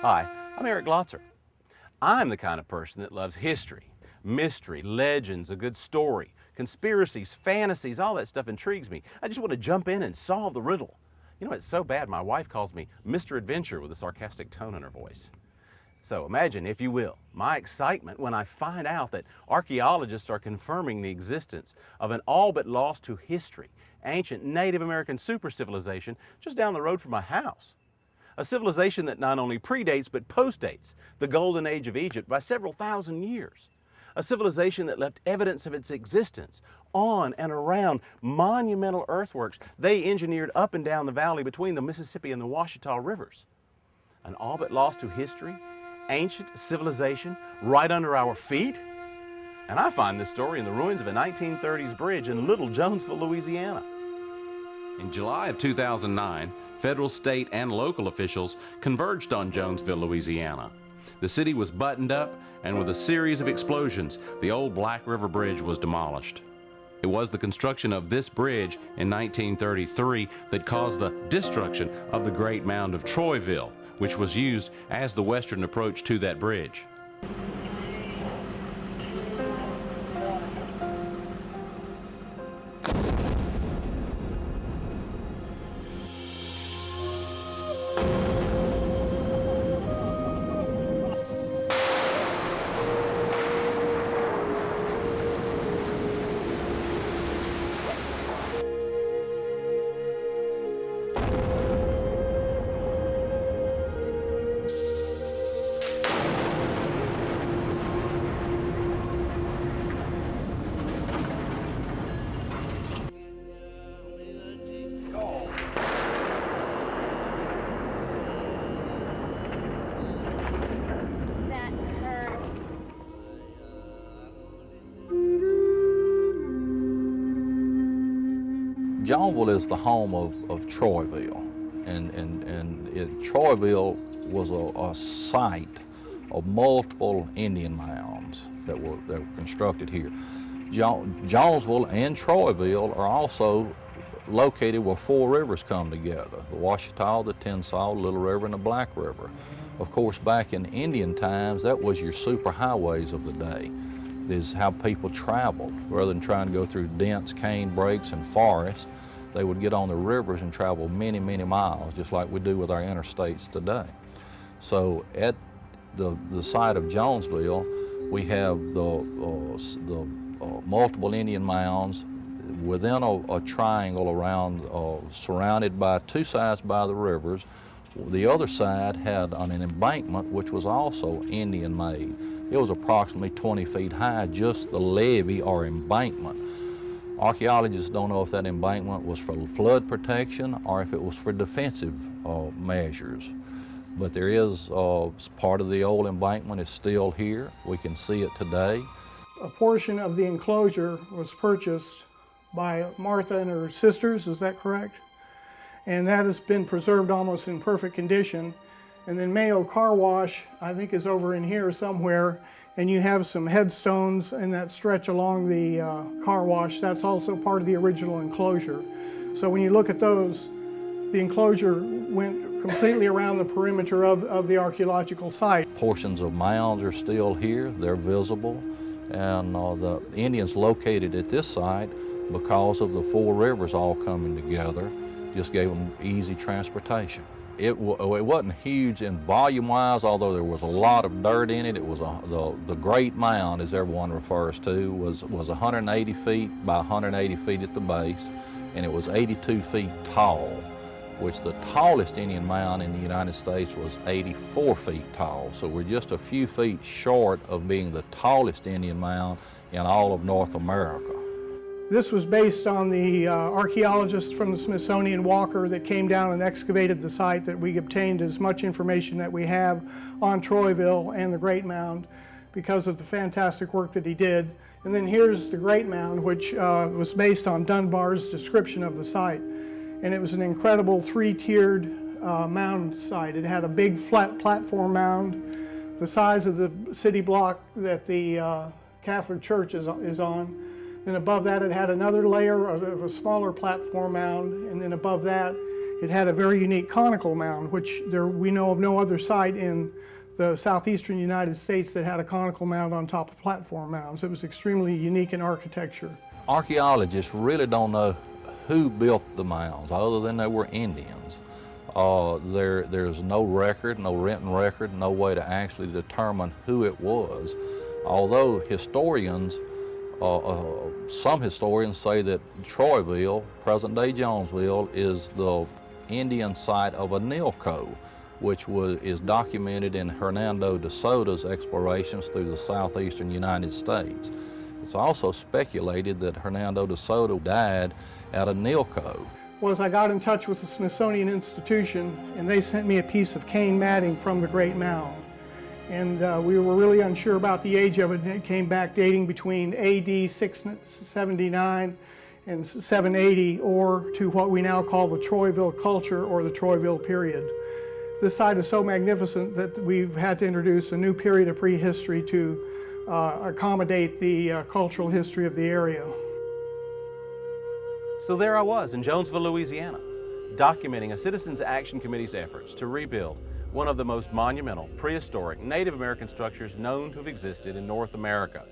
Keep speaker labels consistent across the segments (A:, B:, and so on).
A: Hi, I'm Eric Glotzer. I'm the kind of person that loves history, mystery, legends, a good story, conspiracies, fantasies, all that stuff intrigues me. I just want to jump in and solve the riddle. You know, it's so bad my wife calls me Mr. Adventure with a sarcastic tone in her voice. So imagine, if you will, my excitement when I find out that archaeologists are confirming the existence of an all but lost to history, ancient Native American super civilization just down the road from my house. A civilization that not only predates but postdates the golden age of Egypt by several thousand years. A civilization that left evidence of its existence on and around monumental earthworks they engineered up and down the valley between the Mississippi and the Ouachita rivers. An all but lost to history, ancient civilization right under our feet? And I find this story in the ruins of a 1930s bridge in Little Jonesville, Louisiana.
B: In July of 2009, federal, state, and local officials converged on Jonesville, Louisiana. The city was buttoned up, and with a series of explosions, the old Black River Bridge was demolished. It was the construction of this bridge in 1933 that caused the destruction of the Great Mound of Troyville, which was used as the western approach to that bridge.
C: Jonesville is the home of Troyville, and Troyville was a site of multiple Indian mounds that were constructed here. Jonesville and Troyville are also located where four rivers come together: the Ouachita, the Tensas, the Little River, and the Black River. Of course, back in Indian times, that was your superhighways of the day. Is how people traveled. Rather than trying to go through dense cane brakes and forest, they would get on the rivers and travel many, many miles, just like we do with our interstates today. So at the site of Jonesville, we have the multiple Indian mounds within a triangle around, surrounded by two sides by the rivers. The other side had an embankment which was also Indian made. It was approximately 20 feet high, just the levee or embankment. Archaeologists don't know if that embankment was for flood protection or if it was for defensive measures. But there is part of the old embankment is still here. We can see it today.
D: A portion of the enclosure was purchased by Martha and her sisters, is that correct? And that has been preserved almost in perfect condition. And then Mayo Car Wash, I think, is over in here somewhere, and you have some headstones in that stretch along the car wash. That's also part of the original enclosure. So when you look at those, the enclosure went completely around the perimeter of the archaeological site.
C: Portions of mounds are still here, they're visible, and the Indians located at this site because of the four rivers all coming together. Just gave them easy transportation. It wasn't huge in volume-wise, although there was a lot of dirt in it. It was the Great Mound, as everyone refers to, was 180 feet by 180 feet at the base, and it was 82 feet tall, which the tallest Indian mound in the United States was 84 feet tall. So we're just a few feet short of being the tallest Indian mound in all of North America.
D: This was based on the archaeologists from the Smithsonian Walker that came down and excavated the site, that we obtained as much information that we have on Troyville and the Great Mound because of the fantastic work that he did. And then here's the Great Mound, which was based on Dunbar's description of the site. And it was an incredible three-tiered mound site. It had a big flat platform mound, the size of the city block that the Catholic Church is on. Then above that, it had another layer of a smaller platform mound, and then above that, It had a very unique conical mound, which we know of no other site in the southeastern United States that had a conical mound on top of platform mounds. It was extremely unique in architecture.
C: Archaeologists really don't know who built the mounds, other than they were Indians. There's no record, no written record, no way to actually determine who it was. Although historians, some historians say that Troyville, present-day Jonesville, is the Indian site of Anilco, which is documented in Hernando de Soto's explorations through the southeastern United States. It's also speculated that Hernando de Soto died at Anilco.
D: Was I got in touch with the Smithsonian Institution, and they sent me a piece of cane matting from the Great Mound. And we were really unsure about the age of it, and it came back dating between AD 679 and 780, or to what we now call the Troyville culture or the Troyville period. This site is so magnificent that we've had to introduce a new period of prehistory to accommodate the cultural history of the area.
A: So there I was in Jonesville, Louisiana, documenting a Citizens Action Committee's efforts to rebuild one of the most monumental prehistoric Native American structures known to have existed in North America.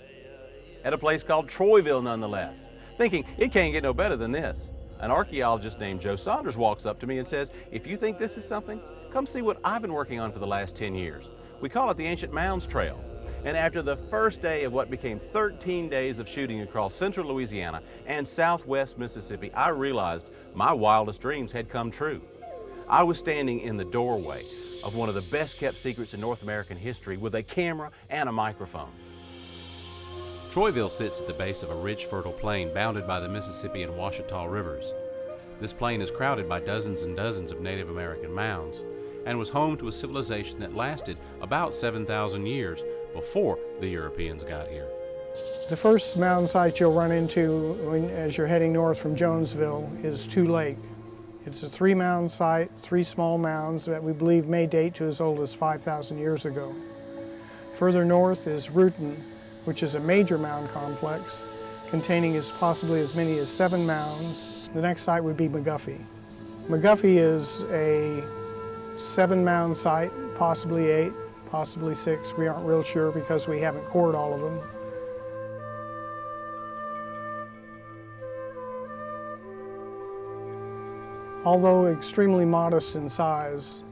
A: At a place called Troyville, nonetheless, thinking it can't get no better than this. An archaeologist named Joe Saunders walks up to me and says, "If you think this is something, come see what I've been working on for the last 10 years. We call it the Ancient Mounds Trail." And after the first day of what became 13 days of shooting across central Louisiana and southwest Mississippi, I realized my wildest dreams had come true. I was standing in the doorway of one of the best kept secrets in North American history with a camera and a microphone.
B: Troyville sits at the base of a rich, fertile plain bounded by the Mississippi and Ouachita rivers. This plain is crowded by dozens and dozens of Native American mounds and was home to a civilization that lasted about 7,000 years before the Europeans got here.
D: The first mound site you'll run into as you're heading north from Jonesville is Two Lake. It's a 3-mound site, 3 small mounds that we believe may date to as old as 5,000 years ago. Further north is Rutan, which is a major mound complex containing possibly as many as 7 mounds. The next site would be McGuffey. McGuffey is a 7-mound site, possibly 8, possibly 6. We aren't real sure because we haven't cored all of them. Although extremely modest in size,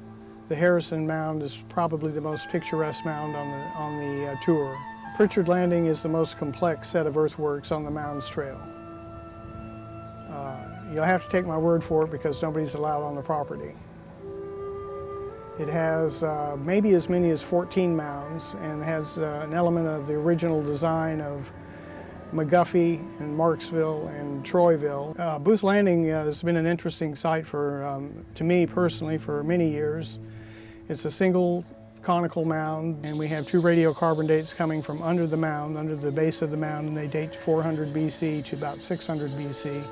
D: the Harrison Mound is probably the most picturesque mound on the tour. Pritchard Landing is the most complex set of earthworks on the Mounds Trail. You'll have to take my word for it because nobody's allowed on the property. It has maybe as many as 14 mounds and has an element of the original design of McGuffey and Marksville and Troyville. Booth Landing has been an interesting site to me personally for many years. It's a single conical mound, and we have 2 radiocarbon dates coming from under the mound, under the base of the mound, and they date to 400 BC to about 600 BC,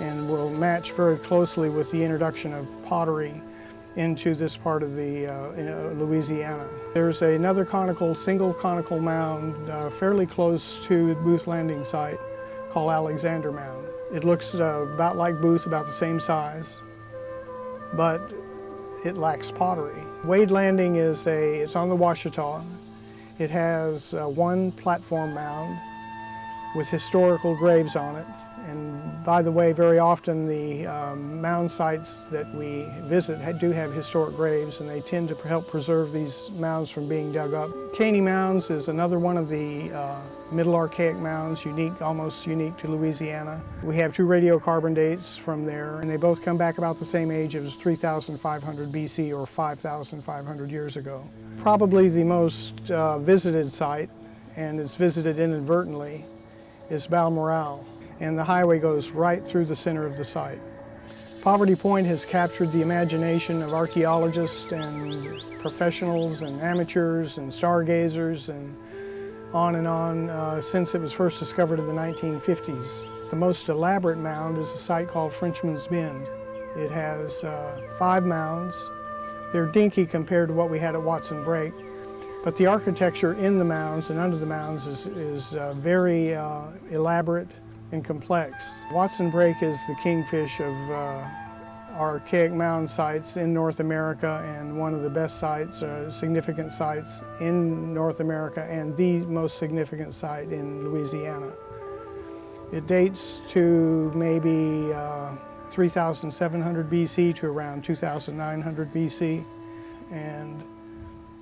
D: and will match very closely with the introduction of pottery into this part of the Louisiana. There's another single conical mound fairly close to the Booth Landing site called Alexander Mound. It looks about like Booth, about the same size, but it lacks pottery. Wade Landing it's on the Ouachita. It has 1 platform mound with historical graves on it. And by the way, very often the mound sites that we visit do have historic graves, and they tend to help preserve these mounds from being dug up. Caney Mounds is another one of the Middle Archaic mounds, almost unique to Louisiana. We have 2 radiocarbon dates from there, and they both come back about the same age as 3,500 BC or 5,500 years ago. Probably the most visited site, and it's visited inadvertently, is Balmoral, and the highway goes right through the center of the site. Poverty Point has captured the imagination of archaeologists and professionals and amateurs and stargazers and on since it was first discovered in the 1950s. The most elaborate mound is a site called Frenchman's Bend. It has 5 mounds. They're dinky compared to what we had at Watson Brake, but the architecture in the mounds and under the mounds is very elaborate and complex. Watson Brake is the kingfish of archaic mound sites in North America, and one of the best sites, significant sites in North America, and the most significant site in Louisiana. It dates to maybe 3,700 BC to around 2,900 BC, and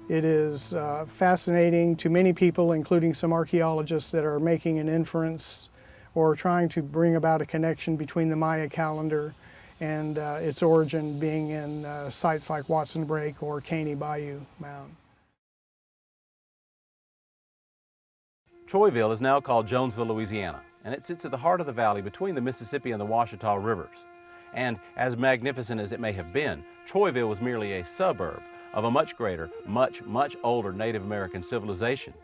D: it is fascinating to many people, including some archaeologists that are making an inference or trying to bring about a connection between the Maya calendar and its origin being in sites like Watson Break or Caney Bayou Mound.
A: Troyville is now called Jonesville, Louisiana, and it sits at the heart of the valley between the Mississippi and the Ouachita rivers. And as magnificent as it may have been, Troyville was merely a suburb of a much greater, much older Native American civilization.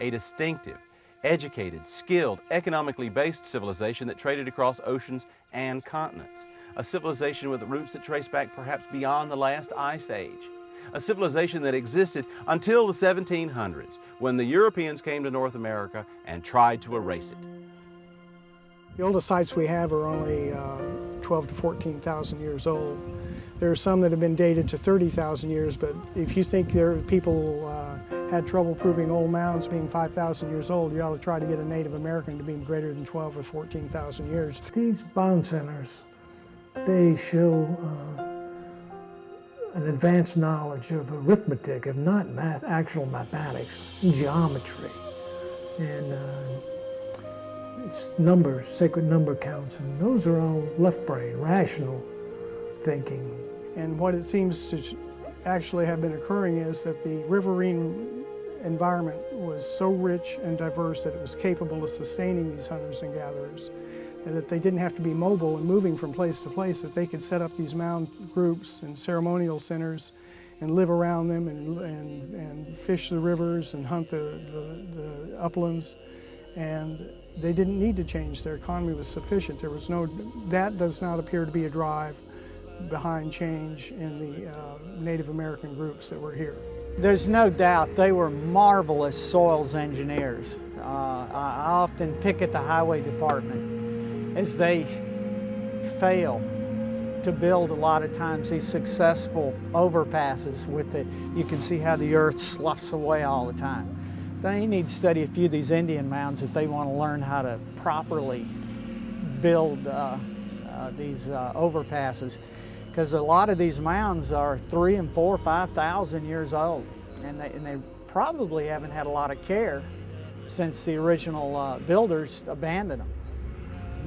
A: A distinctive, educated, skilled, economically based civilization that traded across oceans and continents. A civilization with roots that trace back perhaps beyond the last ice age. A civilization that existed until the 1700s, when the Europeans came to North America and tried to erase it.
D: The oldest sites we have are only 12 to 14,000 years old. There are some that have been dated to 30,000 years, but if you think people had trouble proving old mounds being 5,000 years old, you ought to try to get a Native American to be greater than 12 or 14,000 years.
E: These mound centers, they show an advanced knowledge of arithmetic, of not math, actual mathematics, geometry, and it's numbers, sacred number counts, and those are all left brain, rational thinking.
D: And what it seems to actually have been occurring is that the riverine environment was so rich and diverse that it was capable of sustaining these hunters and gatherers, and that they didn't have to be mobile and moving from place to place, that they could set up these mound groups and ceremonial centers and live around them and fish the rivers and hunt the uplands. And they didn't need to change. Their economy was sufficient. There was that does not appear to be a drive behind change in the Native American groups that were here.
F: There's no doubt they were marvelous soils engineers. I often pick at the highway department as they fail to build a lot of times these successful overpasses with you can see how the earth sloughs away all the time. They need to study a few of these Indian mounds if they want to learn how to properly build these overpasses, because a lot of these mounds are 3,000 and 4,000, 5,000 years old, and they probably haven't had a lot of care since the original builders abandoned them.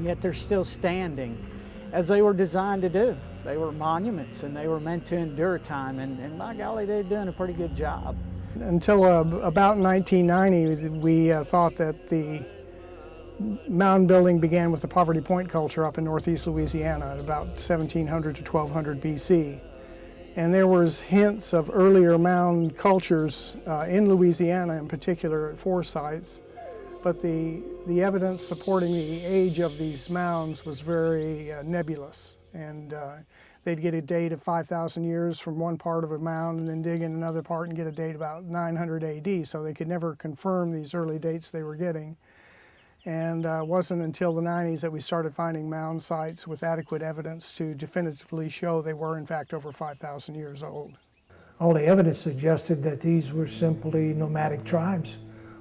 F: Yet they're still standing as they were designed to do. They were monuments and they were meant to endure time, and by golly, they're doing a pretty good job.
D: Until about 1990, we thought that the mound building began with the Poverty Point culture up in northeast Louisiana at about 1700 to 1200 BC. And there was hints of earlier mound cultures in Louisiana in particular at 4 sites, but the evidence supporting the age of these mounds was very nebulous. And they'd get a date of 5,000 years from one part of a mound and then dig in another part and get a date about 900 AD, so they could never confirm these early dates they were getting. And it wasn't until the 90s that we started finding mound sites with adequate evidence to definitively show they were in fact over 5,000 years old.
E: All the evidence suggested that these were simply nomadic tribes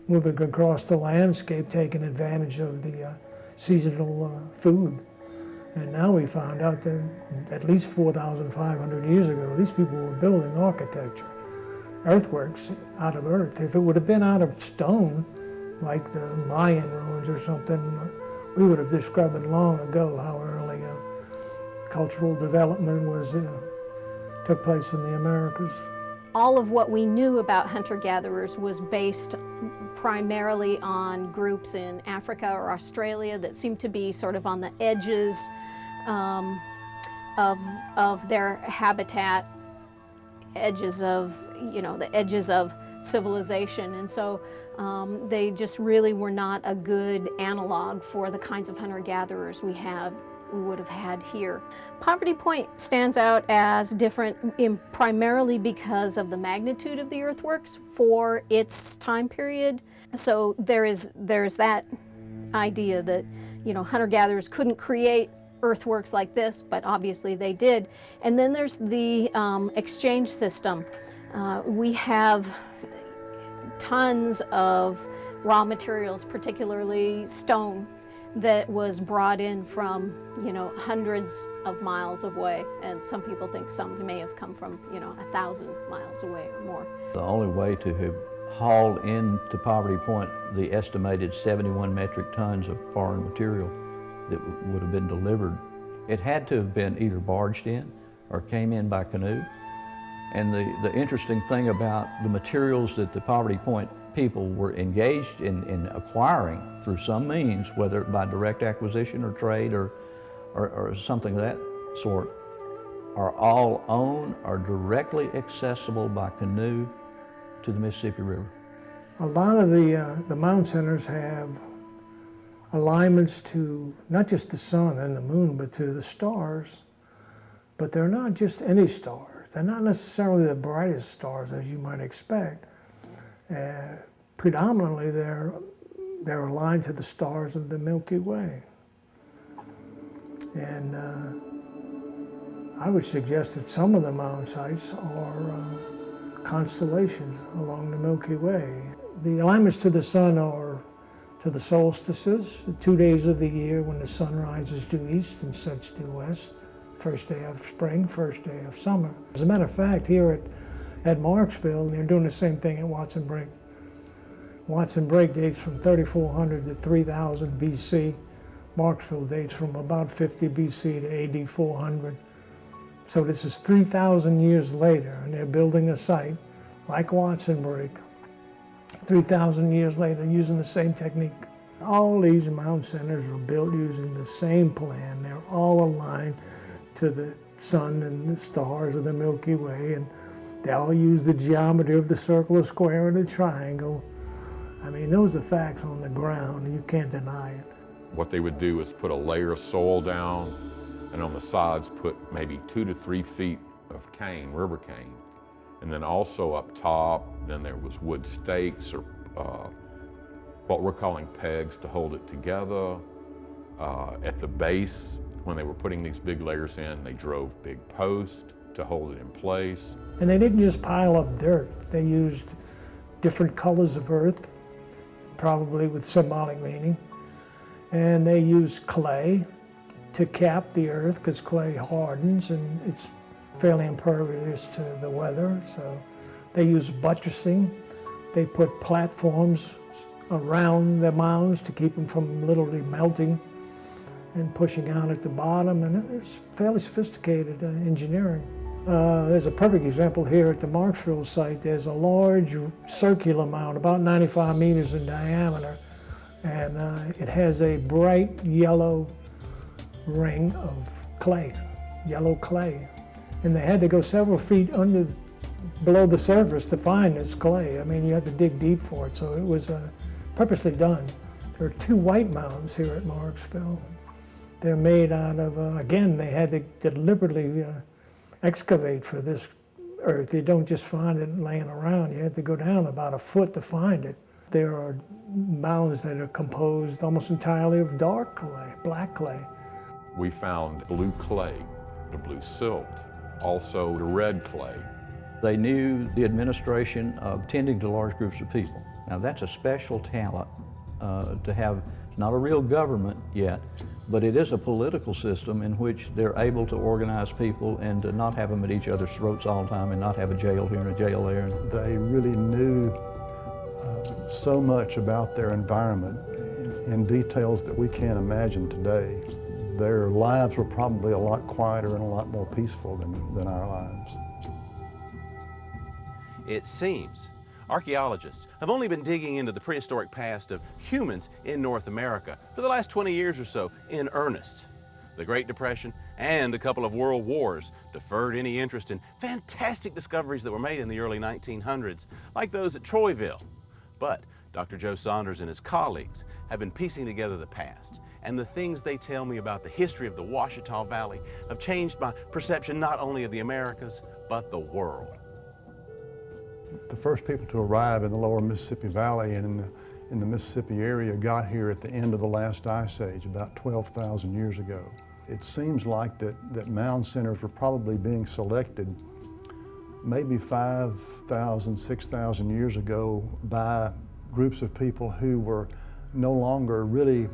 E: moving across the landscape, taking advantage of the seasonal food. And now we found out that at least 4,500 years ago, these people were building architecture, earthworks out of earth. If it would have been out of stone, like the Mayan ruins or something, we would have discovered long ago how early cultural development took place in the Americas.
G: All of what we knew about hunter-gatherers was based primarily on groups in Africa or Australia that seemed to be sort of on the edges of their habitat, edges of, the edges of civilization. And so they just really were not a good analog for the kinds of hunter-gatherers we would have had here. Poverty Point stands out as different primarily because of the magnitude of the earthworks for its time period. So there's that idea that hunter-gatherers couldn't create earthworks like this, but obviously they did. And then there's the exchange system. We have tons of raw materials, particularly stone, that was brought in from, hundreds of miles away. And some people think some may have come from, 1,000 miles away or more.
C: The only way to have hauled into Poverty Point the estimated 71 metric tons of foreign material that would have been delivered, it had to have been either barged in or came in by canoe. And the interesting thing about the materials that the Poverty Point people were engaged in acquiring through some means, whether by direct acquisition or trade or something of that sort, are all owned or directly accessible by canoe to the Mississippi River.
E: A lot of the mound centers have alignments to not just the sun and the moon, but to the stars. But they're not just any stars. They're not necessarily the brightest stars as you might expect. Predominantly, they're aligned to the stars of the Milky Way. And I would suggest that some of the mound sites are constellations along the Milky Way. The alignments to the sun are to the solstices, the 2 days of the year when the sun rises due east and sets due west. First day of spring, first day of summer. As a matter of fact, here at Marksville, they're doing the same thing at Watson Break. Watson Break dates from 3400 to 3000 BC. Marksville dates from about 50 BC to AD 400. So this is 3,000 years later, and they're building a site like Watson Break, 3,000 years later, using the same technique. All these mound centers were built using the same plan. They're all aligned to the sun and the stars of the Milky Way, and they all use the geometry of the circle, the square, and the triangle. I mean, those are facts on the ground, and you can't deny it.
H: What they would do is put a layer of soil down, and on the sides put maybe 2 to 3 feet of cane, river cane. And then also up top, then there was wood stakes or what we're calling pegs to hold it together. At the base, when they were putting these big layers in, they drove big posts to hold it in place.
E: And they didn't just pile up dirt. They used different colors of earth, probably with symbolic meaning. And they used clay to cap the earth, because clay hardens and it's fairly impervious to the weather. So they used buttressing. They put platforms around the mounds to keep them from literally melting and pushing out at the bottom, and it's fairly sophisticated engineering. There's a perfect example here at the Marksville site. There's a large circular mound, about 95 meters in diameter, and it has a bright yellow ring of clay, yellow clay. And they had to go several feet below the surface to find this clay. I mean, you had to dig deep for it, so it was purposely done. There are 2 white mounds here at Marksville. They're made out of, again, they had to deliberately excavate for this earth. You don't just find it laying around. You had to go down about a foot to find it. There are mounds that are composed almost entirely of dark clay, black clay.
H: We found blue clay, the blue silt, also the red clay.
C: They knew the administration of tending to large groups of people. Now that's a special talent to have, not a real government yet, but it is a political system in which they're able to organize people and to not have them at each other's throats all the time and not have a jail here and a jail there.
I: They really knew so much about their environment in details that we can't imagine today. Their lives were probably a lot quieter and a lot more peaceful than our lives.
A: It seems archaeologists have only been digging into the prehistoric past of humans in North America for the last 20 years or so in earnest. The Great Depression and a couple of world wars deferred any interest in fantastic discoveries that were made in the early 1900s, like those at Troyville. But Dr. Joe Saunders and his colleagues have been piecing together the past, and the things they tell me about the history of the Ouachita Valley have changed my perception not only of the Americas, but the world.
I: The first people to arrive in the lower Mississippi Valley and in the Mississippi area got here at the end of the last ice age, about 12,000 years ago. It seems like that mound centers were probably being selected maybe 5,000, 6,000 years ago by groups of people who were no longer really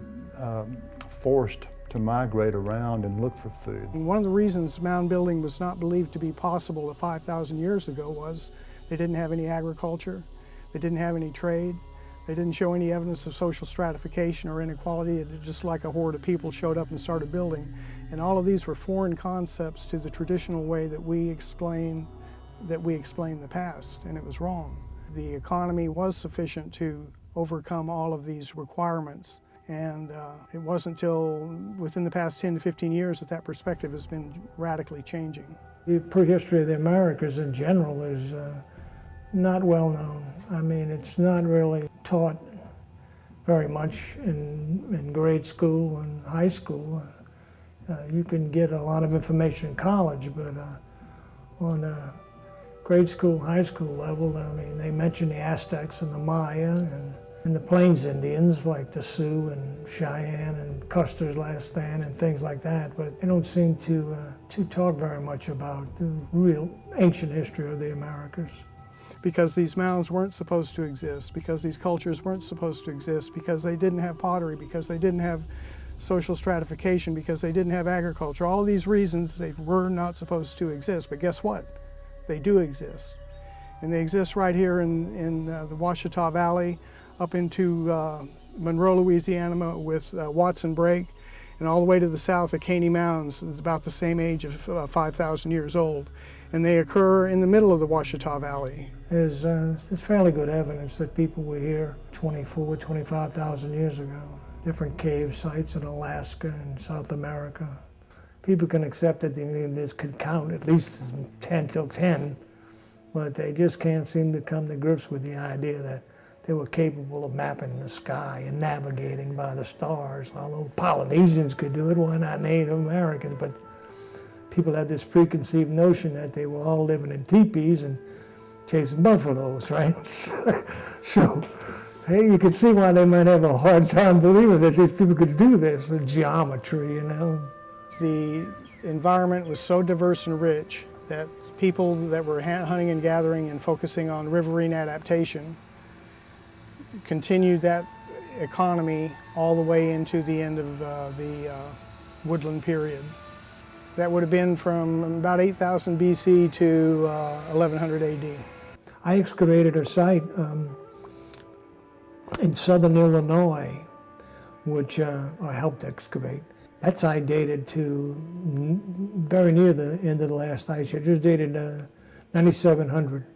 I: forced to migrate around and look for food.
D: And one of the reasons mound building was not believed to be possible 5,000 years ago was they didn't have any agriculture, they didn't have any trade, they didn't show any evidence of social stratification or inequality. It was just like a horde of people showed up and started building. And all of these were foreign concepts to the traditional way that we explain the past, and it was wrong. The economy was sufficient to overcome all of these requirements, and it wasn't until within the past 10 to 15 years that perspective has been radically changing.
E: The prehistory of the Americas in general is not well known. I mean, it's not really taught very much in grade school and high school. You can get a lot of information in college, but on the grade school, high school level, I mean, they mention the Aztecs and the Maya and the Plains Indians like the Sioux and Cheyenne and Custer's Last Stand and things like that, but they don't seem to talk very much about the real ancient history of the Americas.
D: Because these mounds weren't supposed to exist, because these cultures weren't supposed to exist, because they didn't have pottery, because they didn't have social stratification, because they didn't have agriculture. All of these reasons they were not supposed to exist, but guess what? They do exist. And they exist right here in the Ouachita Valley, up into Monroe, Louisiana with Watson Break, and all the way to the south at Caney Mounds. It's about the same age of 5,000 years old. And they occur in the middle of the Ouachita Valley.
E: There's fairly good evidence that people were here 24,000, 25,000 years ago. Different cave sites in Alaska and South America. People can accept that the Indians could count at least 10 till 10, but they just can't seem to come to grips with the idea that they were capable of mapping the sky and navigating by the stars. Although Polynesians could do it, why not Native Americans? But people had this preconceived notion that they were all living in teepees and chasing buffaloes, right? So, hey, you can see why they might have a hard time believing that these people could do this with geometry, you know.
D: The environment was so diverse and rich that people that were hunting and gathering and focusing on riverine adaptation continued that economy all the way into the end of the woodland period. That would have been from about 8,000 BC to 1100 AD.
E: I excavated a site in southern Illinois, which I helped excavate. That site dated to very near the end of the last ice age. It was dated 9700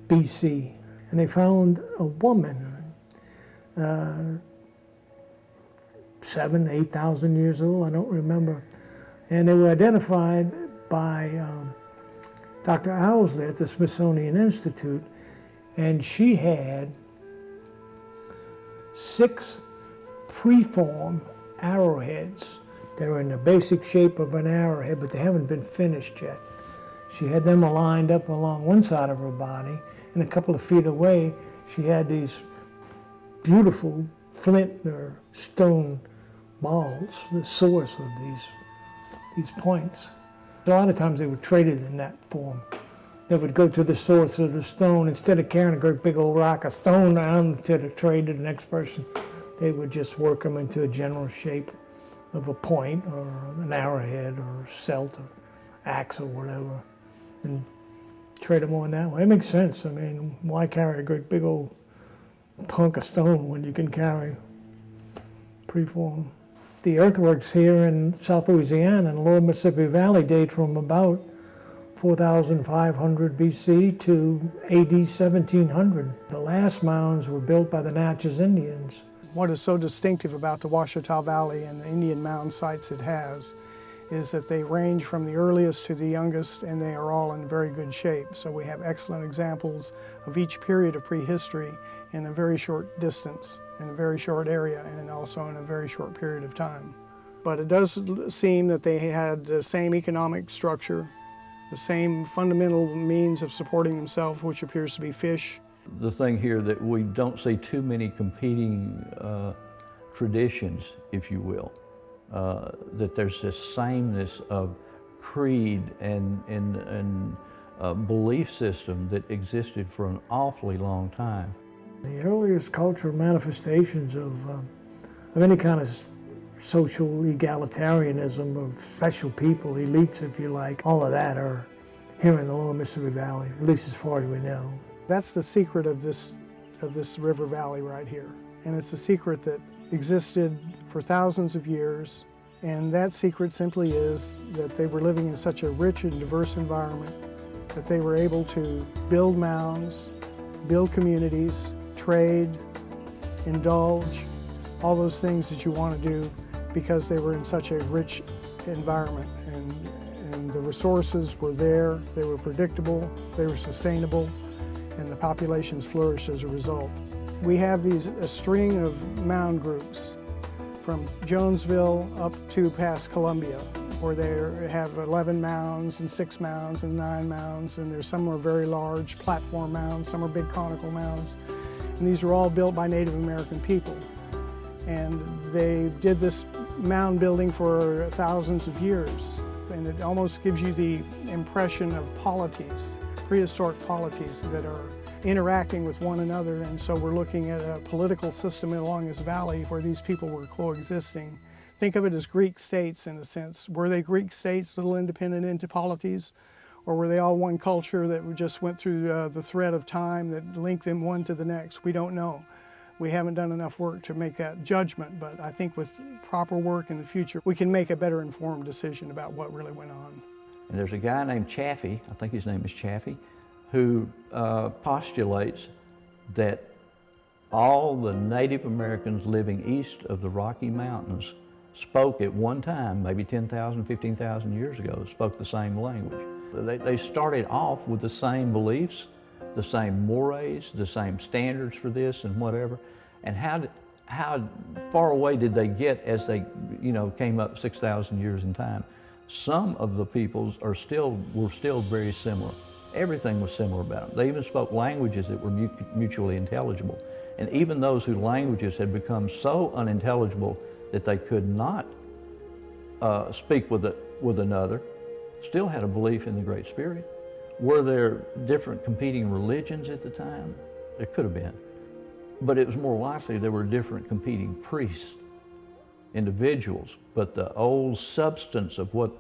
E: BC. And they found a woman, 7,000, 8,000 years old, I don't remember. And they were identified by Dr. Owsley at the Smithsonian Institute, and she had 6 preform arrowheads. They were in the basic shape of an arrowhead, but they haven't been finished yet. She had them lined up along one side of her body, and a couple of feet away, she had these beautiful flint or stone balls, the source of these points. A lot of times they were traded in that form. They would go to the source of the stone. Instead of carrying a great big old rock of stone around to trade to the next person, they would just work them into a general shape of a point or an arrowhead or celt or axe or whatever, and trade them on that way. It makes sense. I mean, why carry a great big old hunk of stone when you can carry preform? The earthworks here in South Louisiana and the lower Mississippi Valley date from about 4,500 BC to AD 1700. The last mounds were built by the Natchez Indians.
D: What is so distinctive about the Ouachita Valley and the Indian mound sites it has is that they range from the earliest to the youngest, and they are all in very good shape. So we have excellent examples of each period of prehistory in a very short distance, in a very short area, and also in a very short period of time. But it does seem that they had the same economic structure, the same fundamental means of supporting themselves, which appears to be fish.
C: The thing here that we don't see too many competing traditions, if you will. that there's this sameness of creed and belief system that existed for an awfully long time.
E: The earliest cultural manifestations of any kind of social egalitarianism of special people, elites if you like, all of that are here in the lower Mississippi Valley, at least as far as we know.
D: That's the secret of this river valley right here. And it's a secret that existed for thousands of years. And that secret simply is that they were living in such a rich and diverse environment that they were able to build mounds, build communities, trade, indulge, all those things that you want to do because they were in such a rich environment. And the resources were there, they were predictable, they were sustainable, and the populations flourished as a result. We have a string of mound groups from Jonesville up to past Columbia, where they have 11 mounds and 6 mounds and 9 mounds, and there's some are very large platform mounds, some are big conical mounds. And these were all built by Native American people. And they did this mound building for thousands of years. And it almost gives you the impression of polities, prehistoric polities that are interacting with one another. And so we're looking at a political system along this valley where these people were coexisting. Think of it as Greek states in a sense. Were they Greek states, little independent entities? Or were they all one culture that just went through the thread of time that linked them one to the next? We don't know. We haven't done enough work to make that judgment, but I think with proper work in the future, we can make a better informed decision about what really went on.
C: And there's a guy named Chaffee, I think his name is Chaffee, who postulates that all the Native Americans living east of the Rocky Mountains spoke at one time, maybe 10,000, 15,000 years ago, spoke the same language. They started off with the same beliefs, the same mores, the same standards for this and whatever. And how far away did they get as they, came up 6,000 years in time? Some of the peoples were still very similar. Everything was similar about them. They even spoke languages that were mutually intelligible. And even those whose languages had become so unintelligible that they could not speak with another, still had a belief in the Great Spirit. Were there different competing religions at the time? There could have been. But it was more likely there were different competing priests, individuals. But the old substance of what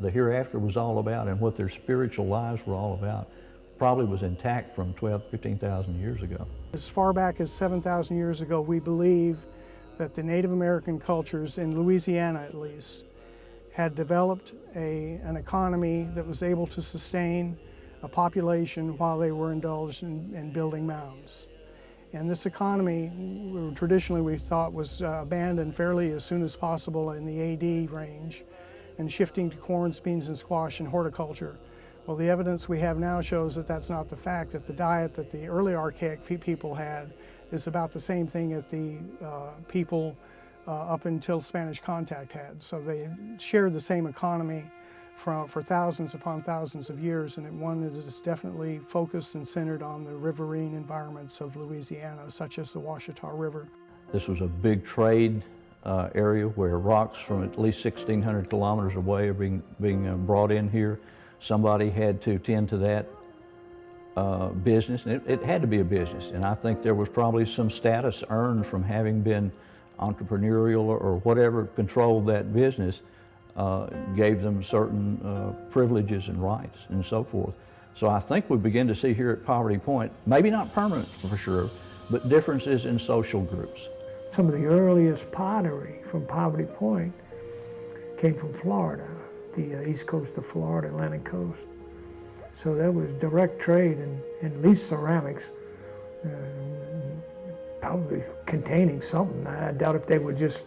C: the hereafter was all about and what their spiritual lives were all about probably was intact from 12,000, 15,000 years ago.
D: As far back as 7,000 years ago, we believe that the Native American cultures, in Louisiana at least, had developed an economy that was able to sustain a population while they were indulged in building mounds. And this economy, traditionally we thought, was abandoned fairly as soon as possible in the AD range and shifting to corns, beans, and squash and horticulture. Well, the evidence we have now shows that that's not the fact, that the diet that the early archaic people had is about the same thing that the people up until Spanish contact had. So they shared the same economy for thousands upon thousands of years, and one that is definitely focused and centered on the riverine environments of Louisiana, such as the Ouachita River.
C: This was a big trade area where rocks from at least 1,600 kilometers away are being brought in here. Somebody had to tend to that business, and it had to be a business. And I think there was probably some status earned from having been entrepreneurial or whatever controlled that business, gave them certain privileges and rights and so forth. So I think we begin to see here at Poverty Point, maybe not permanent for sure, but differences in social groups.
E: Some of the earliest pottery from Poverty Point came from Florida, the east coast of Florida, Atlantic coast. So there was direct trade in at least ceramics, probably containing something. I doubt if they were just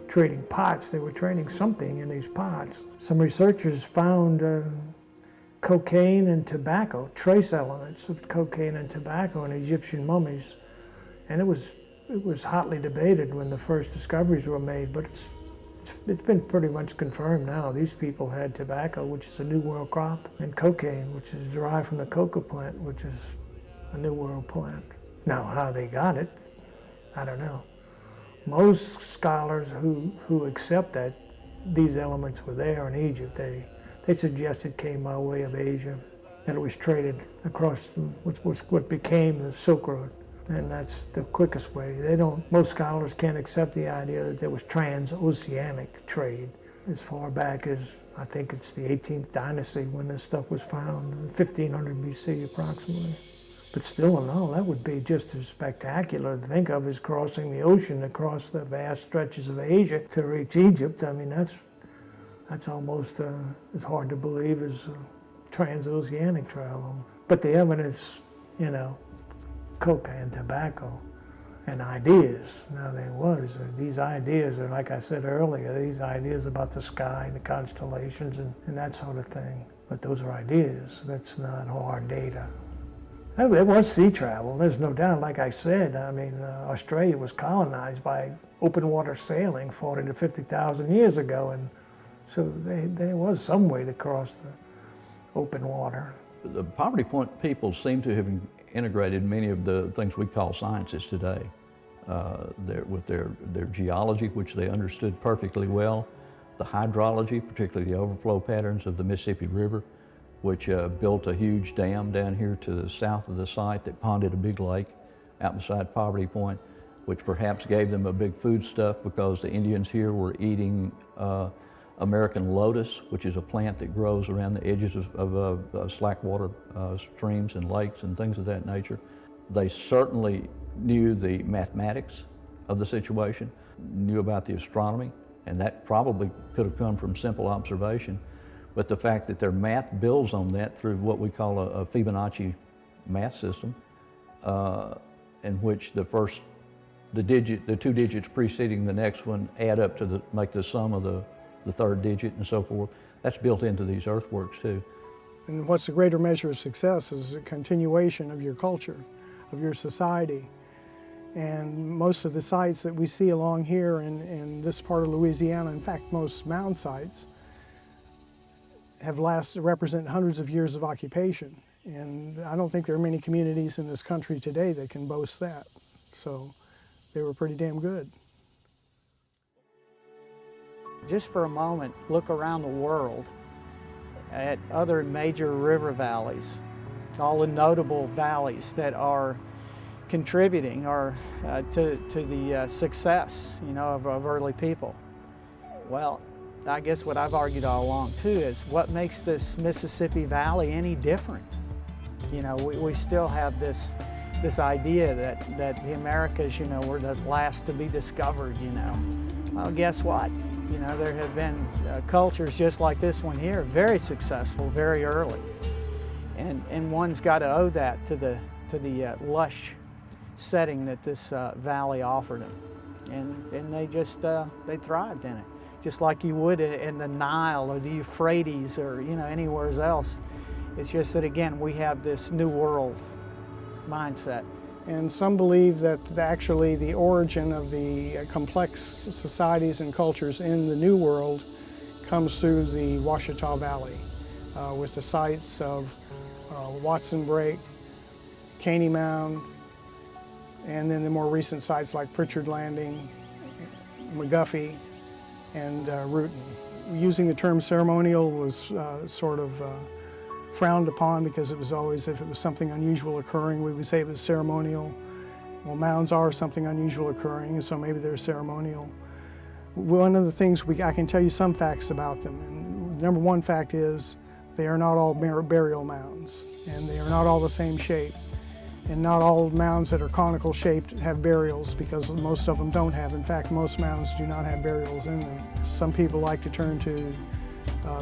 E: trading pots, they were trading something in these pots. Some researchers found cocaine and tobacco, trace elements of cocaine and tobacco in Egyptian mummies. And it was hotly debated when the first discoveries were made, but it's been pretty much confirmed now. These people had tobacco, which is a New World crop, and cocaine, which is derived from the coca plant, which is a New World plant. Now, how they got it, I don't know. Most scholars who accept that these elements were there in Egypt. They suggested came by way of Asia, that it was traded across what became the Silk Road. And that's the quickest way. Most scholars can't accept the idea that there was transoceanic trade as far back as, I think it's the 18th dynasty when this stuff was found, 1500 BC approximately. But still, no, that would be just as spectacular to think of as crossing the ocean across the vast stretches of Asia to reach Egypt. I mean, that's almost as hard to believe as transoceanic travel. But the evidence, coca and tobacco and ideas. Now these ideas are, like I said earlier, these ideas about the sky and the constellations and that sort of thing. But those are ideas, that's not hard data. It was sea travel, there's no doubt. Like I said, I mean, Australia was colonized by open water sailing 40 to 50,000 years ago, and so there was some way to cross the open water.
C: The Poverty Point people seem to have integrated many of the things we call sciences today. With their geology, which they understood perfectly well, the hydrology, particularly the overflow patterns of the Mississippi River, which built a huge dam down here to the south of the site that ponded a big lake out beside Poverty Point, which perhaps gave them a big foodstuff because the Indians here were eating American lotus, which is a plant that grows around the edges of slack water streams and lakes and things of that nature. They certainly knew the mathematics of the situation, knew about the astronomy, and that probably could have come from simple observation. But the fact that their math builds on that through what we call a Fibonacci math system, in which the two digits preceding the next one add up to make the sum of the third digit and so forth. That's built into these earthworks too.
D: And what's a greater measure of success is a continuation of your culture, of your society. And most of the sites that we see along here in this part of Louisiana, in fact most mound sites, represent hundreds of years of occupation. And I don't think there are many communities in this country today that can boast that. So they were pretty damn good.
F: Just for a moment, look around the world at other major river valleys, all the notable valleys that are contributing to the success, of early people. Well, I guess what I've argued all along too is what makes this Mississippi Valley any different. We still have this idea that the Americas, were the last to be discovered. Well, guess what? There have been cultures just like this one here, very successful, very early, and one's got to owe that to the lush setting that this valley offered them, and they thrived in it, just like you would in the Nile or the Euphrates or anywhere else. It's just that again we have this New World mindset.
D: And some believe that actually the origin of the complex societies and cultures in the New World comes through the Ouachita Valley, with the sites of Watson Brake, Caney Mound, and then the more recent sites like Pritchard Landing, McGuffey, and Rooten. Using the term ceremonial was sort of frowned upon because it was always, if it was something unusual occurring, we would say it was ceremonial. Well, mounds are something unusual occurring, and so maybe they're ceremonial. One of the things I can tell you some facts about them. And number one fact is they are not all burial mounds, and they are not all the same shape. And not all mounds that are conical shaped have burials, because most of them don't have. In fact, most mounds do not have burials in them. Some people like to turn to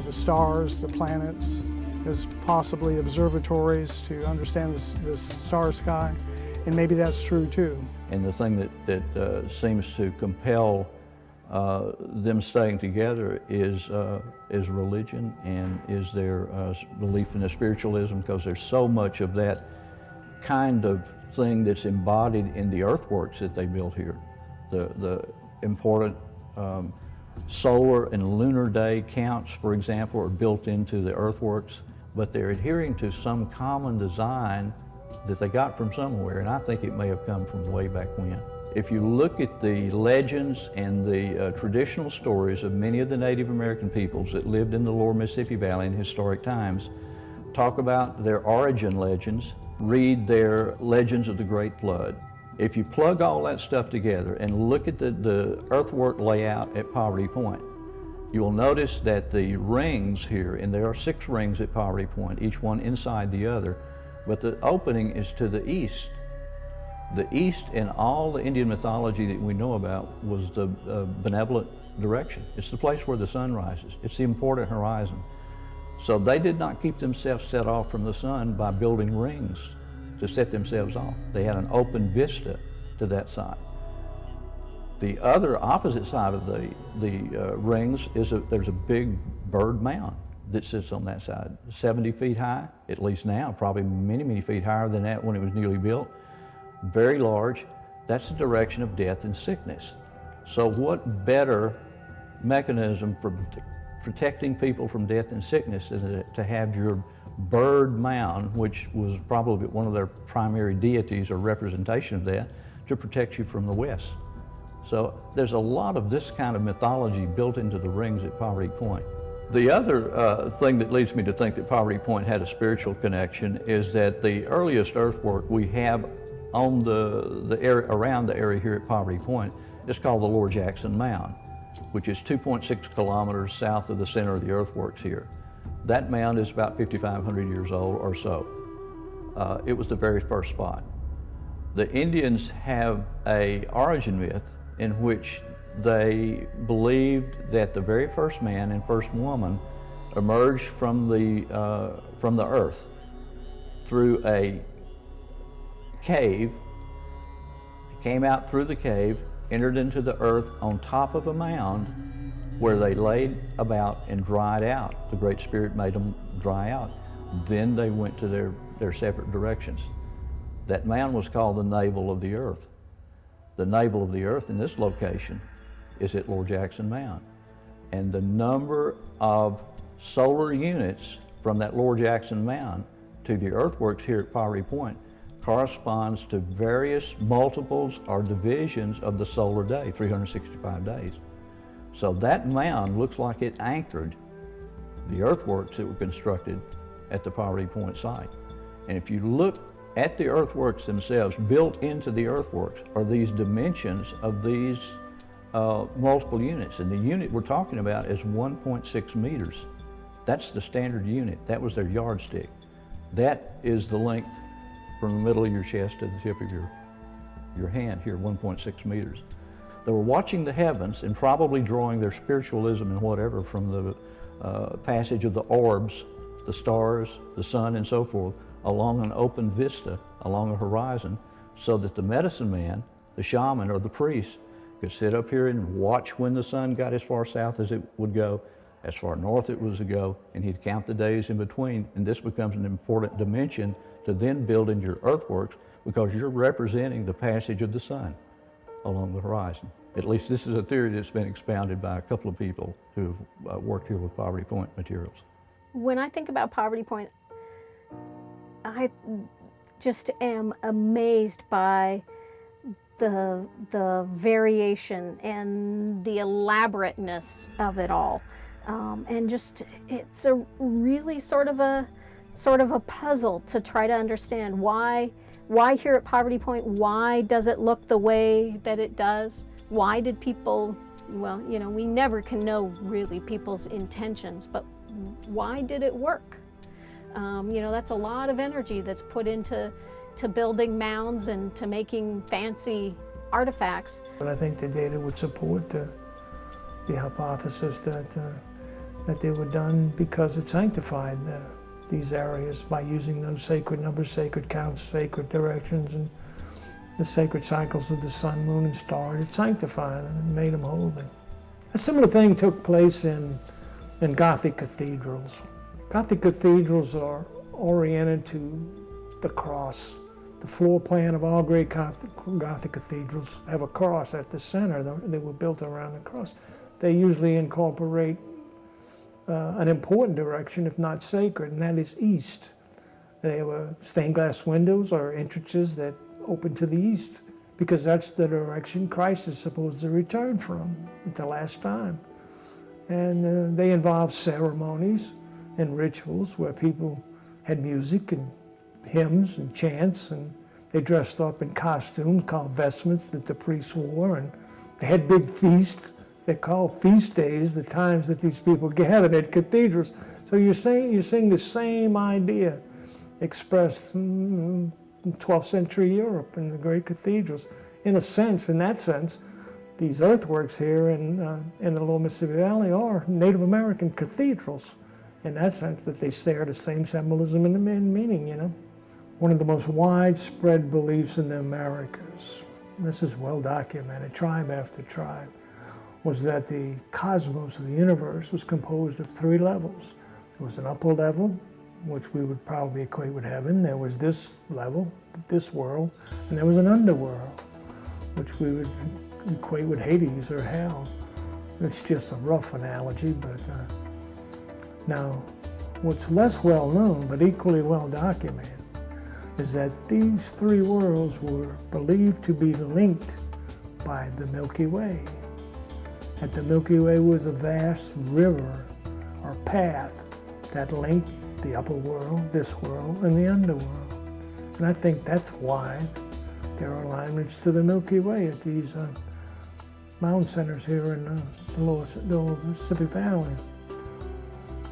D: the stars, the planets, as possibly observatories to understand the star sky, and maybe that's true too.
C: And the thing that seems to compel them staying together is religion, and is their belief in the spiritualism, because there's so much of that kind of thing that's embodied in the earthworks that they built here. The important solar and lunar day counts, for example, are built into the earthworks, but they're adhering to some common design that they got from somewhere, and I think it may have come from way back when. If you look at the legends and the traditional stories of many of the Native American peoples that lived in the lower Mississippi Valley in historic times, talk about their origin legends, read their legends of the Great Flood. If you plug all that stuff together and look at the earthwork layout at Poverty Point, you will notice that the rings here, and there are 6 rings at Poverty Point, each one inside the other, but the opening is to the east. The east in all the Indian mythology that we know about was the benevolent direction. It's the place where the sun rises. It's the important horizon. So they did not keep themselves set off from the sun by building rings to set themselves off. They had an open vista to that side. The other opposite side of the rings is there's a big bird mound that sits on that side, 70 feet high, at least now, probably many, many feet higher than that when it was newly built. Very large. That's the direction of death and sickness. So what better mechanism for protecting people from death and sickness than to have your bird mound, which was probably one of their primary deities or representation of that, to protect you from the west. So there's a lot of this kind of mythology built into the rings at Poverty Point. The other thing that leads me to think that Poverty Point had a spiritual connection is that the earliest earthwork we have on the area, around the area here at Poverty Point, is called the Lord Jackson Mound, which is 2.6 kilometers south of the center of the earthworks here. That mound is about 5,500 years old or so. It was the very first spot. The Indians have an origin myth in which they believed that the very first man and first woman emerged from the earth through a cave, came out through the cave, entered into the earth on top of a mound where they laid about and dried out. The Great Spirit made them dry out. Then they went to their separate directions. That mound was called the navel of the earth. The navel of the earth in this location is at Lord Jackson Mound. And the number of solar units from that Lord Jackson Mound to the earthworks here at Poverty Point corresponds to various multiples or divisions of the solar day, 365 days. So that mound looks like it anchored the earthworks that were constructed at the Poverty Point site. And if you look at the earthworks themselves, built into the earthworks are these dimensions of these multiple units. And the unit we're talking about is 1.6 meters. That's the standard unit. That was their yardstick. That is the length from the middle of your chest to the tip of your hand here, 1.6 meters. They were watching the heavens and probably drawing their spiritualism and whatever from the passage of the orbs, the stars, the sun, and so forth, along an open vista, along a horizon, so that the medicine man, the shaman, or the priest could sit up here and watch when the sun got as far south as it would go, as far north it was to go, and he'd count the days in between, and this becomes an important dimension to then build in your earthworks because you're representing the passage of the sun along the horizon. At least this is a theory that's been expounded by a couple of people who have worked here with Poverty Point materials.
G: When I think about Poverty Point, I just am amazed by the variation and the elaborateness of it all. And just, it's a really sort of a puzzle to try to understand why here at Poverty Point, why does it look the way that it does? Why did people, well, you know, we never can know really people's intentions, but why did it work? You know, that's a lot of energy that's put into building mounds and to making fancy artifacts.
E: But I think the data would support the hypothesis that they were done because it sanctified these areas by using those sacred numbers, sacred counts, sacred directions, and the sacred cycles of the sun, moon, and stars. It sanctified them and made them holy. A similar thing took place in Gothic cathedrals. Gothic cathedrals are oriented to the cross. The floor plan of all great Gothic cathedrals have a cross at the center. They were built around the cross. They usually incorporate an important direction, if not sacred, and that is east. They have stained glass windows or entrances that open to the east because that's the direction Christ is supposed to return from at the last time. And they involve ceremonies and rituals where people had music and hymns and chants, and they dressed up in costumes called vestments that the priests wore, and they had big feasts. They called feast days the times that these people gathered at cathedrals. So you're seeing the same idea expressed in 12th century Europe in the great cathedrals. In that sense, these earthworks here in the Lower Mississippi Valley are Native American cathedrals, in that sense that they share the same symbolism and meaning, you know. One of the most widespread beliefs in the Americas, this is well documented, tribe after tribe, was that the cosmos of the universe was composed of 3 levels. There was an upper level, which we would probably equate with heaven. There was this level, this world, and there was an underworld, which we would equate with Hades or hell. It's just a rough analogy, but now what's less well known but equally well documented is that these 3 worlds were believed to be linked by the Milky Way. That the Milky Way was a vast river or path that linked the upper world, this world, and the underworld. And I think that's why there are alignments to the Milky Way at these mound centers here in the lower Mississippi Valley.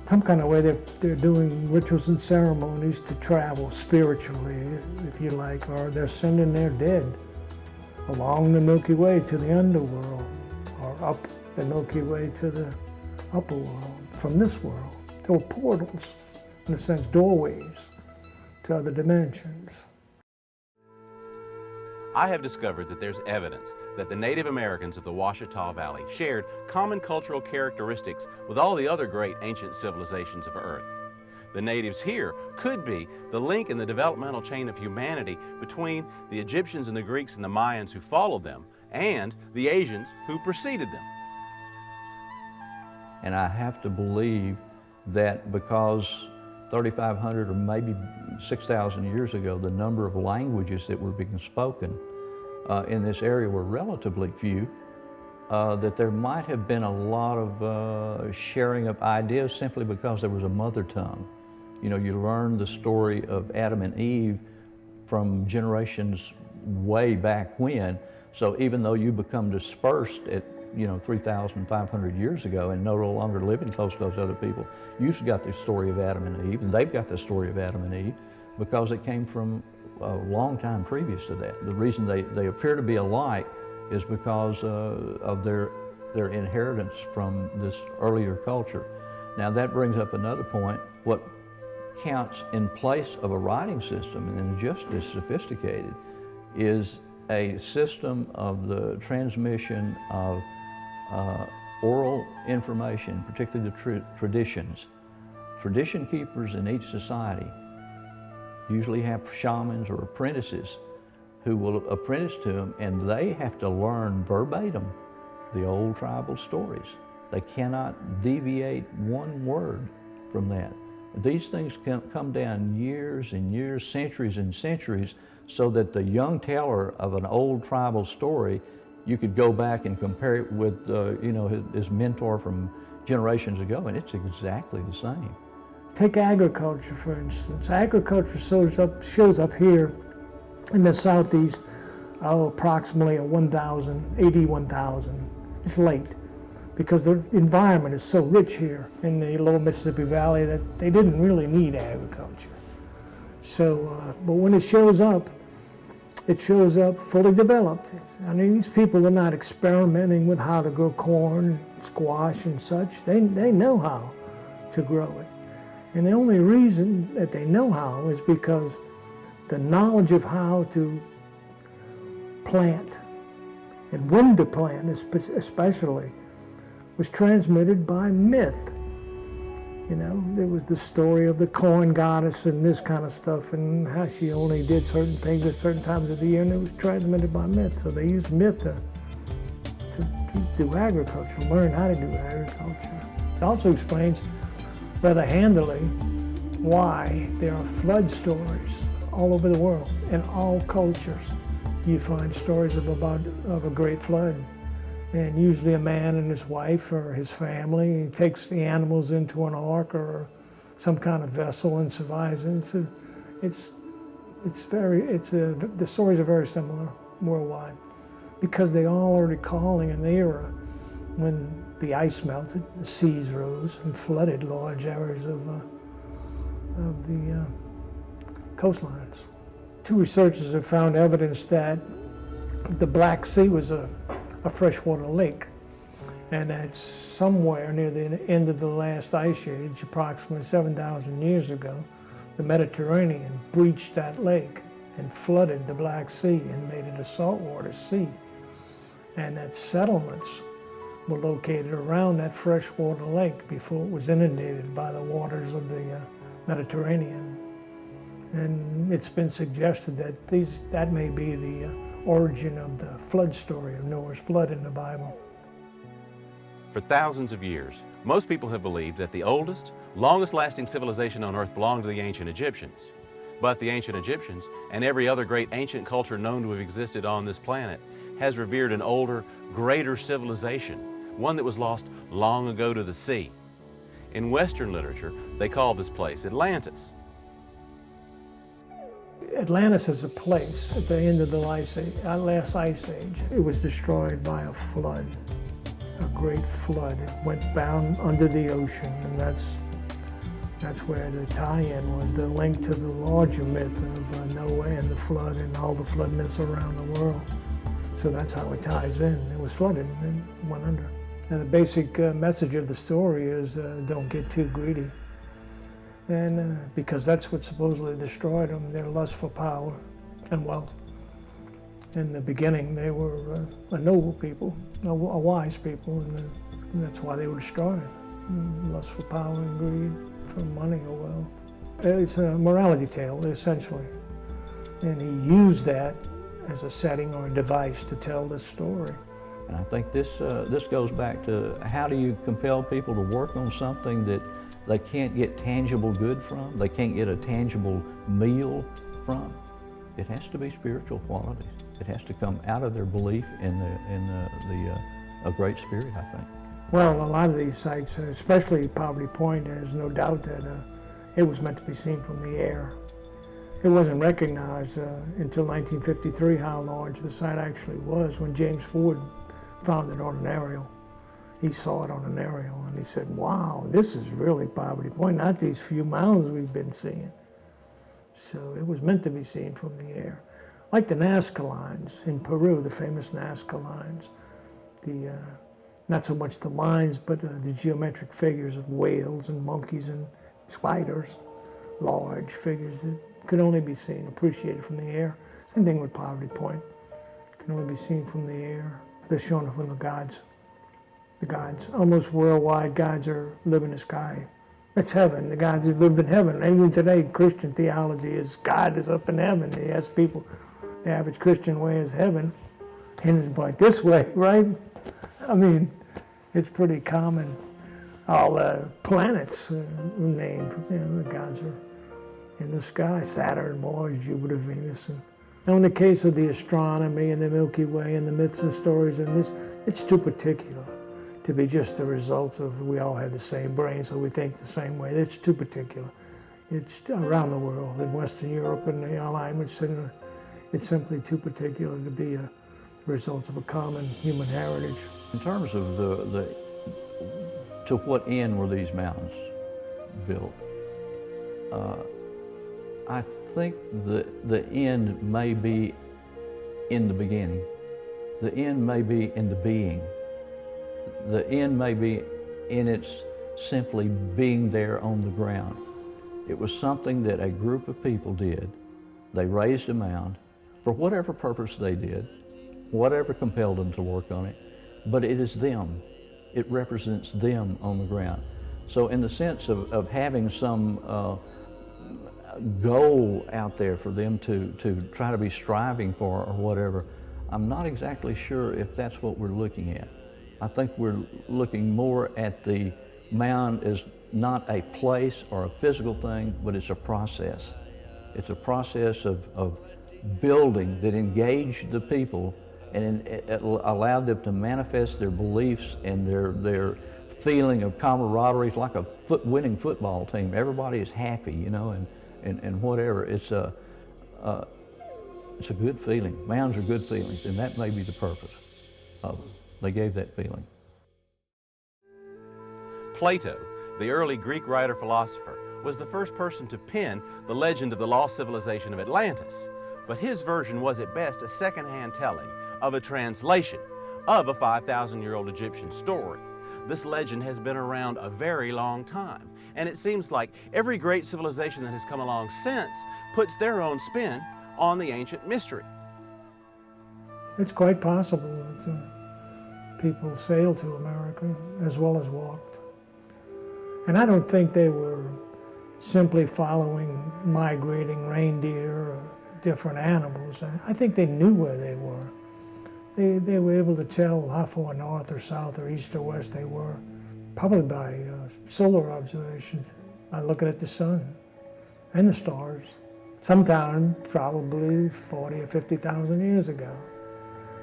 E: Some kind of way they're doing rituals and ceremonies to travel spiritually, if you like, or they're sending their dead along the Milky Way to the underworld, or up the Milky Way to the upper world from this world. There were portals, in a sense, doorways to other dimensions.
A: I have discovered that there's evidence that the Native Americans of the Ouachita Valley shared common cultural characteristics with all the other great ancient civilizations of Earth. The natives here could be the link in the developmental chain of humanity between the Egyptians and the Greeks and the Mayans who followed them, and the Asians who preceded them.
C: And I have to believe that because 3,500 or maybe 6,000 years ago, the number of languages that were being spoken in this area were relatively few, that there might have been a lot of sharing of ideas simply because there was a mother tongue. You know, you learn the story of Adam and Eve from generations way back when, so even though you become dispersed at 3,500 years ago and no longer living close to those other people, you've got the story of Adam and Eve, and they've got the story of Adam and Eve because it came from a long time previous to that. The reason they appear to be alike is because of their inheritance from this earlier culture. Now that brings up another point. What counts in place of a writing system, and just as sophisticated, is a system of the transmission of oral information, particularly the traditions. Tradition keepers in each society usually have shamans or apprentices who will apprentice to them, and they have to learn verbatim the old tribal stories. They cannot deviate one word from that. These things can come down years and years, centuries and centuries, so that the young teller of an old tribal story, you could go back and compare it with his mentor from generations ago, and it's exactly the same.
E: Take agriculture, for instance. Agriculture shows up here in the southeast, approximately 81,000. It's late because the environment is so rich here in the lower Mississippi Valley that they didn't really need agriculture. So, but when it shows up fully developed. I mean, these people are not experimenting with how to grow corn, squash, and such. They know how to grow it. And the only reason that they know how is because the knowledge of how to plant, and when to plant especially, was transmitted by myth. You know, there was the story of the corn goddess and this kind of stuff, and how she only did certain things at certain times of the year, and it was transmitted by myth. So they used myth to do agriculture, learn how to do agriculture. It also explains rather handily why there are flood stories all over the world in all cultures you find stories of a great flood. And usually a man and his wife or his family takes the animals into an ark or some kind of vessel and survives. And the stories are very similar worldwide because they all are recalling an era when the ice melted, the seas rose and flooded large areas of the coastlines. Two researchers have found evidence that the Black Sea was a freshwater lake, and that somewhere near the end of the last ice age, approximately 7,000 years ago, the Mediterranean breached that lake and flooded the Black Sea and made it a saltwater sea, and that settlements were located around that freshwater lake before it was inundated by the waters of the Mediterranean. And it's been suggested that that may be the origin of the flood story of Noah's flood in the Bible.
A: For thousands of years, most people have believed that the oldest, longest-lasting civilization on Earth belonged to the ancient Egyptians. But the ancient Egyptians, and every other great ancient culture known to have existed on this planet, has revered an older, greater civilization, one that was lost long ago to the sea. In Western literature, they call this place Atlantis.
E: Atlantis is a place at the end of the last ice age. It was destroyed by a flood, a great flood. It went down under the ocean, and that's where the tie-in was, the link to the larger myth of Noah and the flood and all the flood myths around the world. So that's how it ties in. It was flooded and went under. And the basic message of the story is don't get too greedy. And because that's what supposedly destroyed them, their lust for power and wealth. In the beginning, they were a noble people, a wise people, and that's why they were destroyed. Lust for power and greed, for money or wealth. It's a morality tale, essentially. And he used that as a setting or a device to tell the story.
C: And I think this goes back to how do you compel people to work on something that they can't get tangible good from, they can't get a tangible meal from. It has to be spiritual qualities. It has to come out of their belief in a great spirit, I think.
E: Well, a lot of these sites, especially Poverty Point, there's no doubt that it was meant to be seen from the air. It wasn't recognized until 1953 how large the site actually was when James Ford found it on an aerial. He saw it on an aerial and he said, wow, this is really Poverty Point, not these few mounds we've been seeing. So it was meant to be seen from the air. Like the Nazca lines in Peru, the famous Nazca lines. Not so much the lines, but the geometric figures of whales and monkeys and spiders, large figures that could only be seen, appreciated from the air. Same thing with Poverty Point. Can only be seen from the air. They're shown from the gods. The gods, almost worldwide, gods live in the sky. That's heaven. The gods have lived in heaven. Even today, Christian theology is God is up in heaven. They ask people, the average Christian way is heaven. And it's like this way, right? I mean, it's pretty common. All the planets named, the gods are in the sky. Saturn, Mars, Jupiter, Venus. Now in the case of the astronomy and the Milky Way and the myths and stories and this, it's too particular to be just the result of we all have the same brain, so we think the same way. It's too particular. It's around the world, in Western Europe and the alignments, and it's simply too particular to be a result of a common human heritage.
C: In terms of to what end were these mountains built? I think the end may be in the beginning. The end may be in the being. The end may be in its simply being there on the ground. It was something that a group of people did. They raised a mound for whatever purpose they did, whatever compelled them to work on it, but it is them. It represents them on the ground. So in the sense of having some goal out there for them to try to be striving for or whatever, I'm not exactly sure if that's what we're looking at. I think we're looking more at the mound as not a place or a physical thing, but it's a process. It's a process of building that engaged the people and it allowed them to manifest their beliefs and their feeling of camaraderie. It's like a winning football team. Everybody is happy, you know, and whatever. It's a good feeling. Mounds are good feelings, and that may be the purpose of it. They gave that feeling.
A: Plato, the early Greek writer-philosopher, was the first person to pen the legend of the lost civilization of Atlantis, but his version was at best a second-hand telling of a translation of a 5,000-year-old Egyptian story. This legend has been around a very long time, and it seems like every great civilization that has come along since puts their own spin on the ancient mystery.
E: It's quite possible that people sailed to America as well as walked. And I don't think they were simply following migrating reindeer or different animals. I think they knew where they were. They were able to tell how far north or south or east or west they were, probably by solar observation, by looking at the sun and the stars, sometime probably 40 or 50,000 years ago.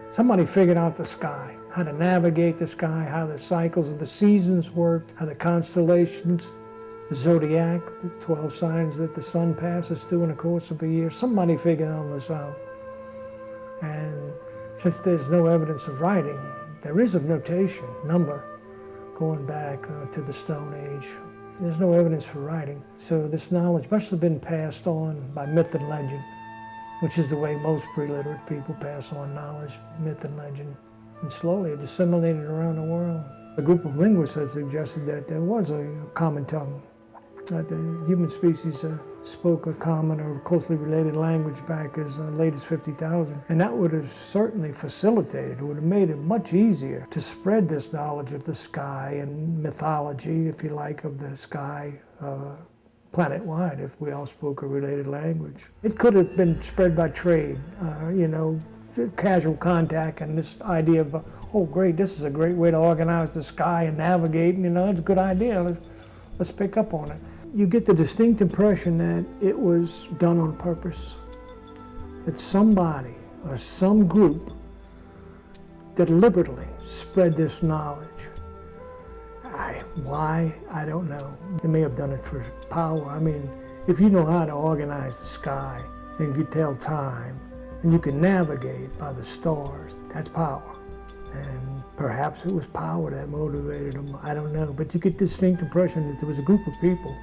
E: Somebody figured out the sky, how to navigate the sky, how the cycles of the seasons worked, how the constellations, the zodiac, the 12 signs that the sun passes through in the course of a year. Somebody figured all this out. And since there's no evidence of writing, there is of notation, number, going back to the Stone Age. There's no evidence for writing. So this knowledge must have been passed on by myth and legend, which is the way most pre-literate people pass on knowledge, myth and legend. And slowly it disseminated around the world. A group of linguists have suggested that there was a common tongue, that the human species spoke a common or closely related language back as late as 50,000. And that would have certainly facilitated, it would have made it much easier to spread this knowledge of the sky and mythology, if you like, of the sky planet-wide if we all spoke a related language. It could have been spread by trade, you know, casual contact and this idea of, oh great, this is a great way to organize the sky and navigate, you know, it's a good idea, let's pick up on it. You get the distinct impression that it was done on purpose, that somebody or some group deliberately spread this knowledge. Why? I don't know. They may have done it for power. I mean, if you know how to organize the sky and you tell time and you can navigate by the stars, that's power. And perhaps it was power that motivated them, I don't know. But you get the distinct impression that there was a group of people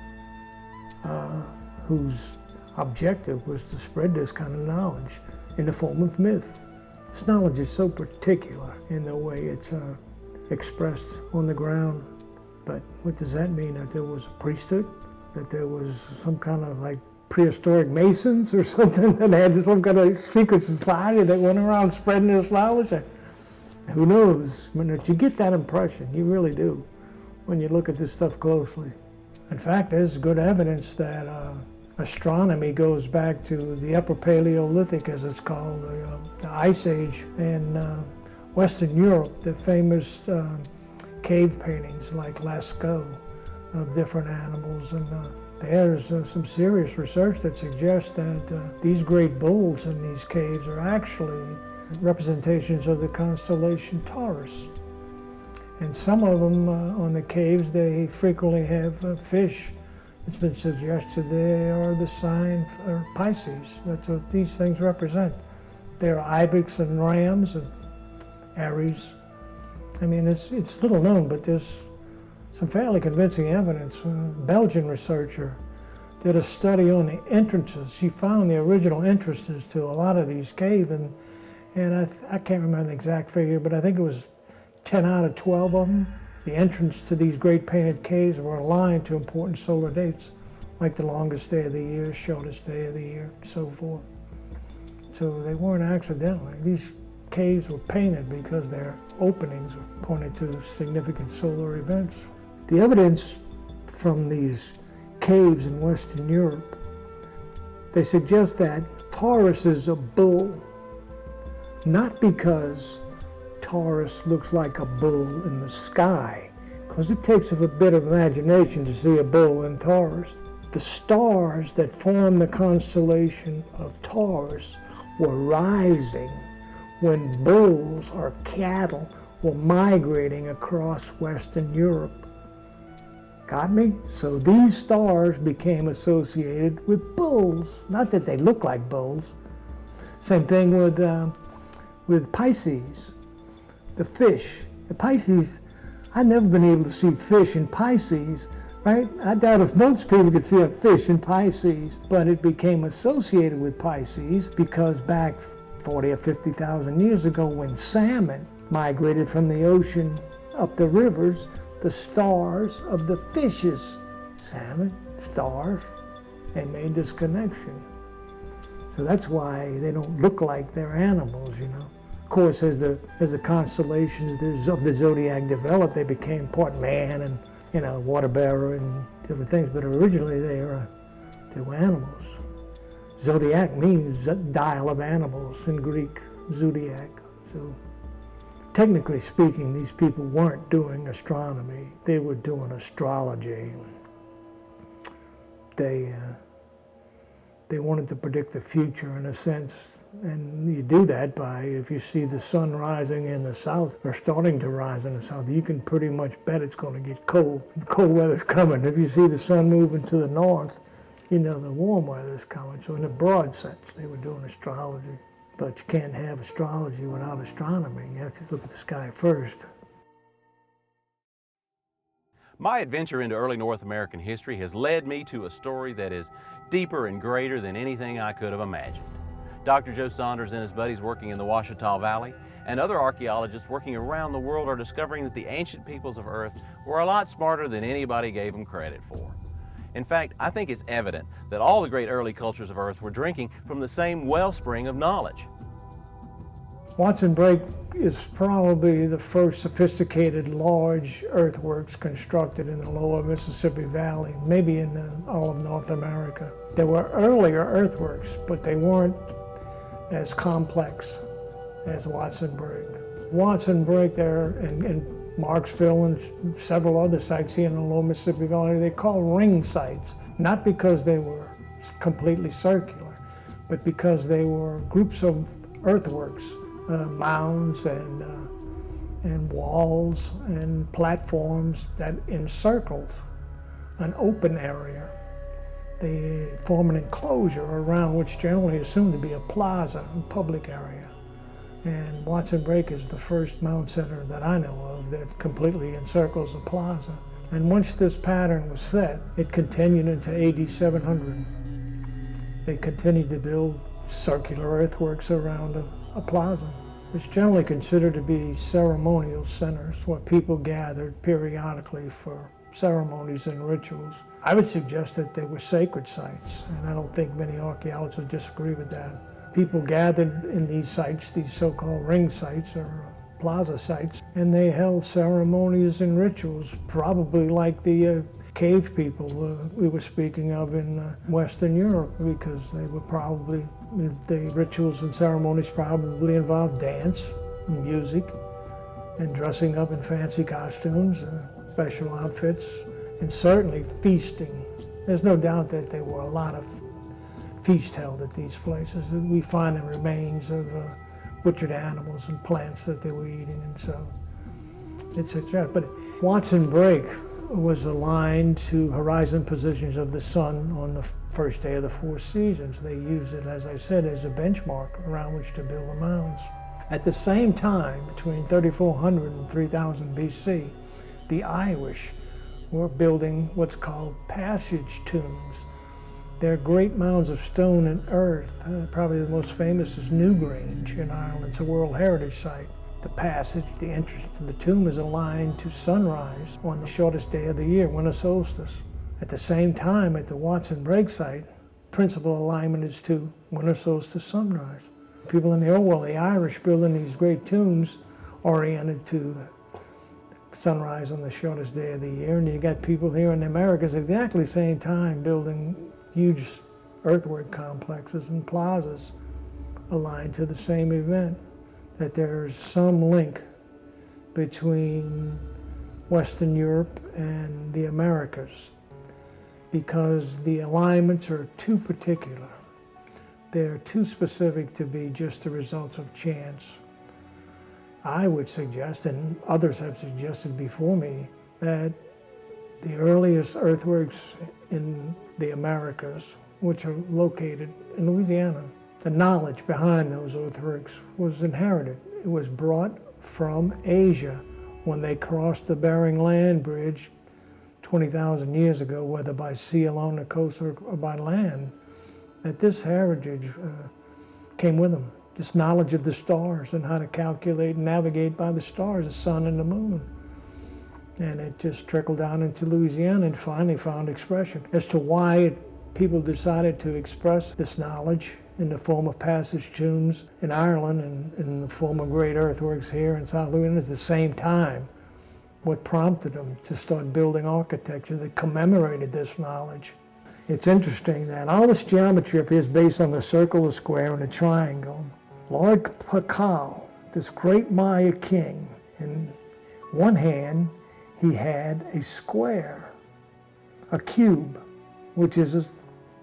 E: whose objective was to spread this kind of knowledge in the form of myth. This knowledge is so particular in the way it's expressed on the ground. But what does that mean? That there was a priesthood? That there was some kind of like prehistoric Masons or something that had some kind of secret society that went around spreading this knowledge? Who knows? But you get that impression, you really do, when you look at this stuff closely. In fact, there's good evidence that astronomy goes back to the Upper Paleolithic, as it's called, the Ice Age in Western Europe, the famous cave paintings like Lascaux of different animals. And there's some serious research that suggests that these great bulls in these caves are actually representations of the constellation Taurus. And some of them on the caves, they frequently have fish. It's been suggested they are the sign for Pisces. That's what these things represent. They're ibex and rams and Aries. I mean, it's little known, but there's some fairly convincing evidence. A Belgian researcher did a study on the entrances. She found the original entrances to a lot of these caves, and I can't remember the exact figure, but I think it was 10 out of 12 of them. The entrance to these great painted caves were aligned to important solar dates, like the longest day of the year, shortest day of the year, and so forth. So they weren't accidental. These caves were painted because their openings pointed to significant solar events. The evidence from these caves in Western Europe, they suggest that Taurus is a bull, not because Taurus looks like a bull in the sky, because it takes a bit of imagination to see a bull in Taurus. The stars that form the constellation of Taurus were rising when bulls or cattle were migrating across Western Europe. Got me? So these stars became associated with bulls. Not that they look like bulls. Same thing with Pisces, the fish. The Pisces, I've never been able to see fish in Pisces, right? I doubt if most people could see a fish in Pisces, but it became associated with Pisces because back 40 or 50,000 years ago when salmon migrated from the ocean up the rivers, the stars of the fishes, salmon, stars, they made this connection. So that's why they don't look like they're animals, you know. Of course, as the constellations of the zodiac developed, they became part man and, you know, water bearer and different things, but originally they were animals. Zodiac means dial of animals in Greek, zodiac. So technically speaking, these people weren't doing astronomy, they were doing astrology. They wanted to predict the future in a sense, and you do that by, if you see the sun rising in the south, or starting to rise in the south, you can pretty much bet it's going to get cold. The cold weather's coming. If you see the sun moving to the north, you know the warm weather's coming. So in a broad sense, they were doing astrology. But you can't have astrology without astronomy. You have to look at the sky first.
A: My adventure into early North American history has led me to a story that is deeper and greater than anything I could have imagined. Dr. Joe Saunders and his buddies working in the Ouachita Valley and other archaeologists working around the world are discovering that the ancient peoples of Earth were a lot smarter than anybody gave them credit for. In fact, I think it's evident that all the great early cultures of Earth were drinking from the same wellspring of knowledge.
E: Watson Break is probably the first sophisticated large earthworks constructed in the lower Mississippi Valley, maybe in all of North America. There were earlier earthworks, but they weren't as complex as Watson Break. Watson Break there and Marksville and several other sites here in the lower Mississippi Valley, they call ring sites, not because they were completely circular, but because they were groups of earthworks, mounds and walls and platforms that encircled an open area. They form an enclosure around which generally assumed to be a plaza, a public area. And Watson Break is the first mound center that I know of that completely encircles a plaza. And once this pattern was set, it continued into AD 700. They continued to build circular earthworks around a plaza. It's generally considered to be ceremonial centers where people gathered periodically for ceremonies and rituals. I would suggest that they were sacred sites, and I don't think many archaeologists would disagree with that. People gathered in these sites, these so-called ring sites or plaza sites, and they held ceremonies and rituals, probably like the cave people we were speaking of in Western Europe, because they were probably, the rituals and ceremonies probably involved dance, music, and dressing up in fancy costumes and special outfits, and certainly feasting. There's no doubt that there were a lot of feasts held at these places. We find the remains of butchered animals and plants that they were eating, and so it's a trap. But Watson Break was aligned to horizon positions of the sun on the first day of the 4 seasons. They used it, as I said, as a benchmark around which to build the mounds. At the same time, between 3400 and 3000 BC, the Irish were building what's called passage tombs. They're great mounds of stone and earth. Probably the most famous is Newgrange in Ireland. It's a World Heritage Site. The passage, the entrance to the tomb, is aligned to sunrise on the shortest day of the year, winter solstice. At the same time, at the Watson Break site, principal alignment is to winter solstice sunrise. People in the old world, the Irish, building these great tombs oriented to sunrise on the shortest day of the year, and you got people here in the Americas at exactly the same time building huge earthwork complexes and plazas aligned to the same event. That there's some link between Western Europe and the Americas because the alignments are too particular. They're too specific to be just the results of chance. I would suggest, and others have suggested before me, that the earliest earthworks in the Americas, which are located in Louisiana, the knowledge behind those earthworks was inherited. It was brought from Asia when they crossed the Bering Land Bridge 20,000 years ago, whether by sea along the coast or by land, that this heritage came with them. This knowledge of the stars and how to calculate and navigate by the stars, the sun and the moon. And it just trickled down into Louisiana and finally found expression as to why people decided to express this knowledge in the form of passage tombs in Ireland and in the form of great earthworks here in South Louisiana at the same time. What prompted them to start building architecture that commemorated this knowledge. It's interesting that all this geometry up here is based on the circle, the square, and the triangle. Lord Pakal, this great Maya king, in one hand he had a square, a cube, which is a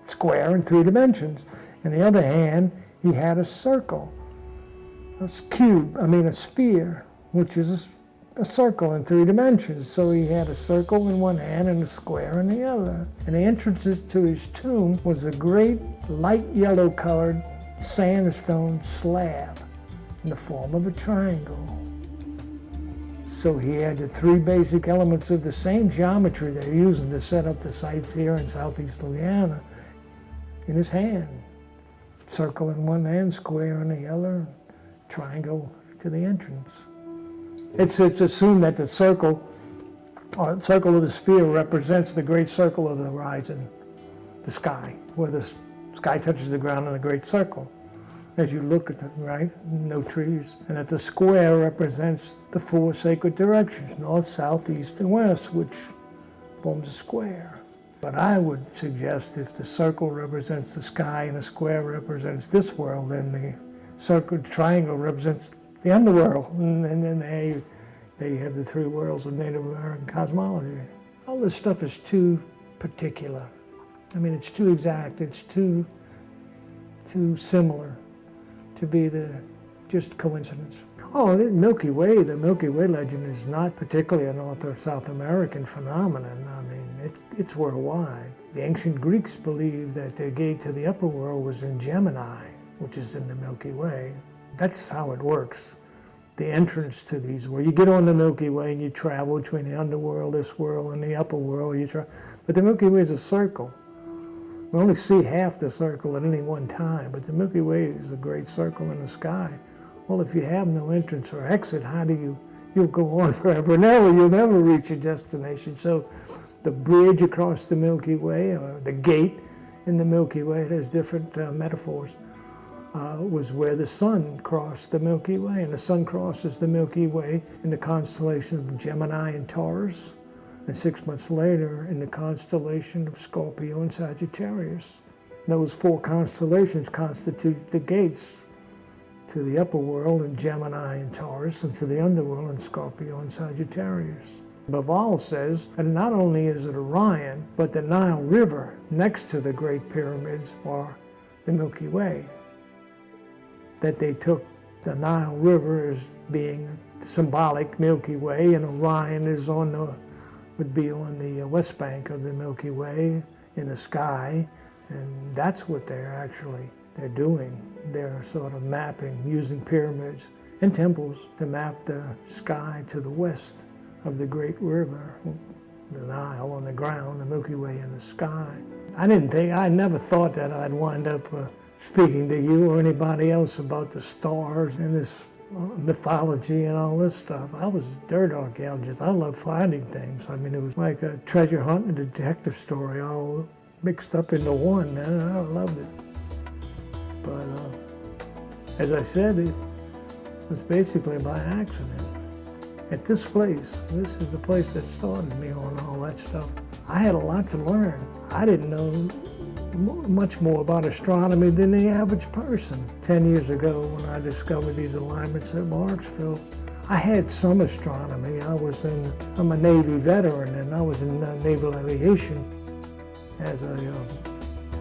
E: square in 3 dimensions. In the other hand, he had a circle, a sphere, which is a circle in 3 dimensions. So he had a circle in one hand and a square in the other. And the entrance to his tomb was a great light yellow colored sandstone slab in the form of a triangle. So he had the 3 basic elements of the same geometry they're using to set up the sites here in Southeast Louisiana in his hand. Circle in one hand, square in the other, triangle to the entrance. It's assumed that the circle of the sphere represents the great circle of the horizon, the sky, where the sky touches the ground in a great circle. As you look at it, right, no trees. And that the square represents the 4 sacred directions, north, south, east, and west, which forms a square. But I would suggest if the circle represents the sky and the square represents this world, then the circle triangle represents the underworld. And then they have the 3 worlds of Native American cosmology. All this stuff is too particular. I mean, it's too exact, it's too similar to be just coincidence. Oh, the Milky Way legend is not particularly a North or South American phenomenon. I mean, it's worldwide. The ancient Greeks believed that the gate to the upper world was in Gemini, which is in the Milky Way. That's how it works. The entrance to these, where you get on the Milky Way and you travel between the underworld, this world, and the upper world. But the Milky Way is a circle. We only see half the circle at any one time, but the Milky Way is a great circle in the sky. Well, if you have no entrance or exit, you'll go on forever and ever. You'll never reach your destination. So the bridge across the Milky Way, or the gate in the Milky Way, it has different metaphors, was where the sun crossed the Milky Way. And the sun crosses the Milky Way in the constellation of Gemini and Taurus, and 6 months later in the constellation of Scorpio and Sagittarius. Those 4 constellations constitute the gates to the upper world in Gemini and Taurus, and to the underworld in Scorpio and Sagittarius. Baval says that not only is it Orion, but the Nile River next to the Great Pyramids are the Milky Way. That they took the Nile River as being symbolic Milky Way, and Orion would be on the west bank of the Milky Way in the sky, and that's what they're doing. They're sort of mapping, using pyramids and temples to map the sky to the west of the great river, the Nile on the ground, the Milky Way in the sky. I never thought that I'd wind up speaking to you or anybody else about the stars and this mythology and all this stuff. I was a dirt archaeologist. I love finding things. I mean, it was like a treasure hunt and a detective story all mixed up into one, and I loved it. But as I said, it was basically by accident. At this place, this is the place that started me on all that stuff. I had a lot to learn. I didn't know much more about astronomy than the average person. 10 years ago, when I discovered these alignments at Marksville, I had some astronomy. I'm a Navy veteran, and I was in naval aviation as a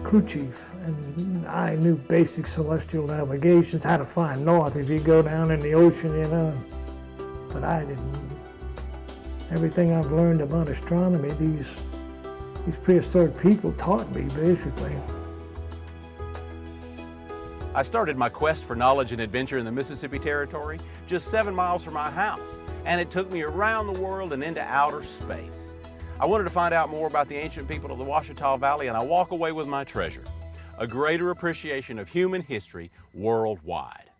E: crew chief, and I knew basic celestial navigations, how to find north if you go down in the ocean, you know. But I didn't. Everything I've learned about astronomy, these prehistoric people taught me, basically.
A: I started my quest for knowledge and adventure in the Mississippi Territory just 7 miles from my house, and it took me around the world and into outer space. I wanted to find out more about the ancient people of the Ouachita Valley, and I walk away with my treasure, a greater appreciation of human history worldwide.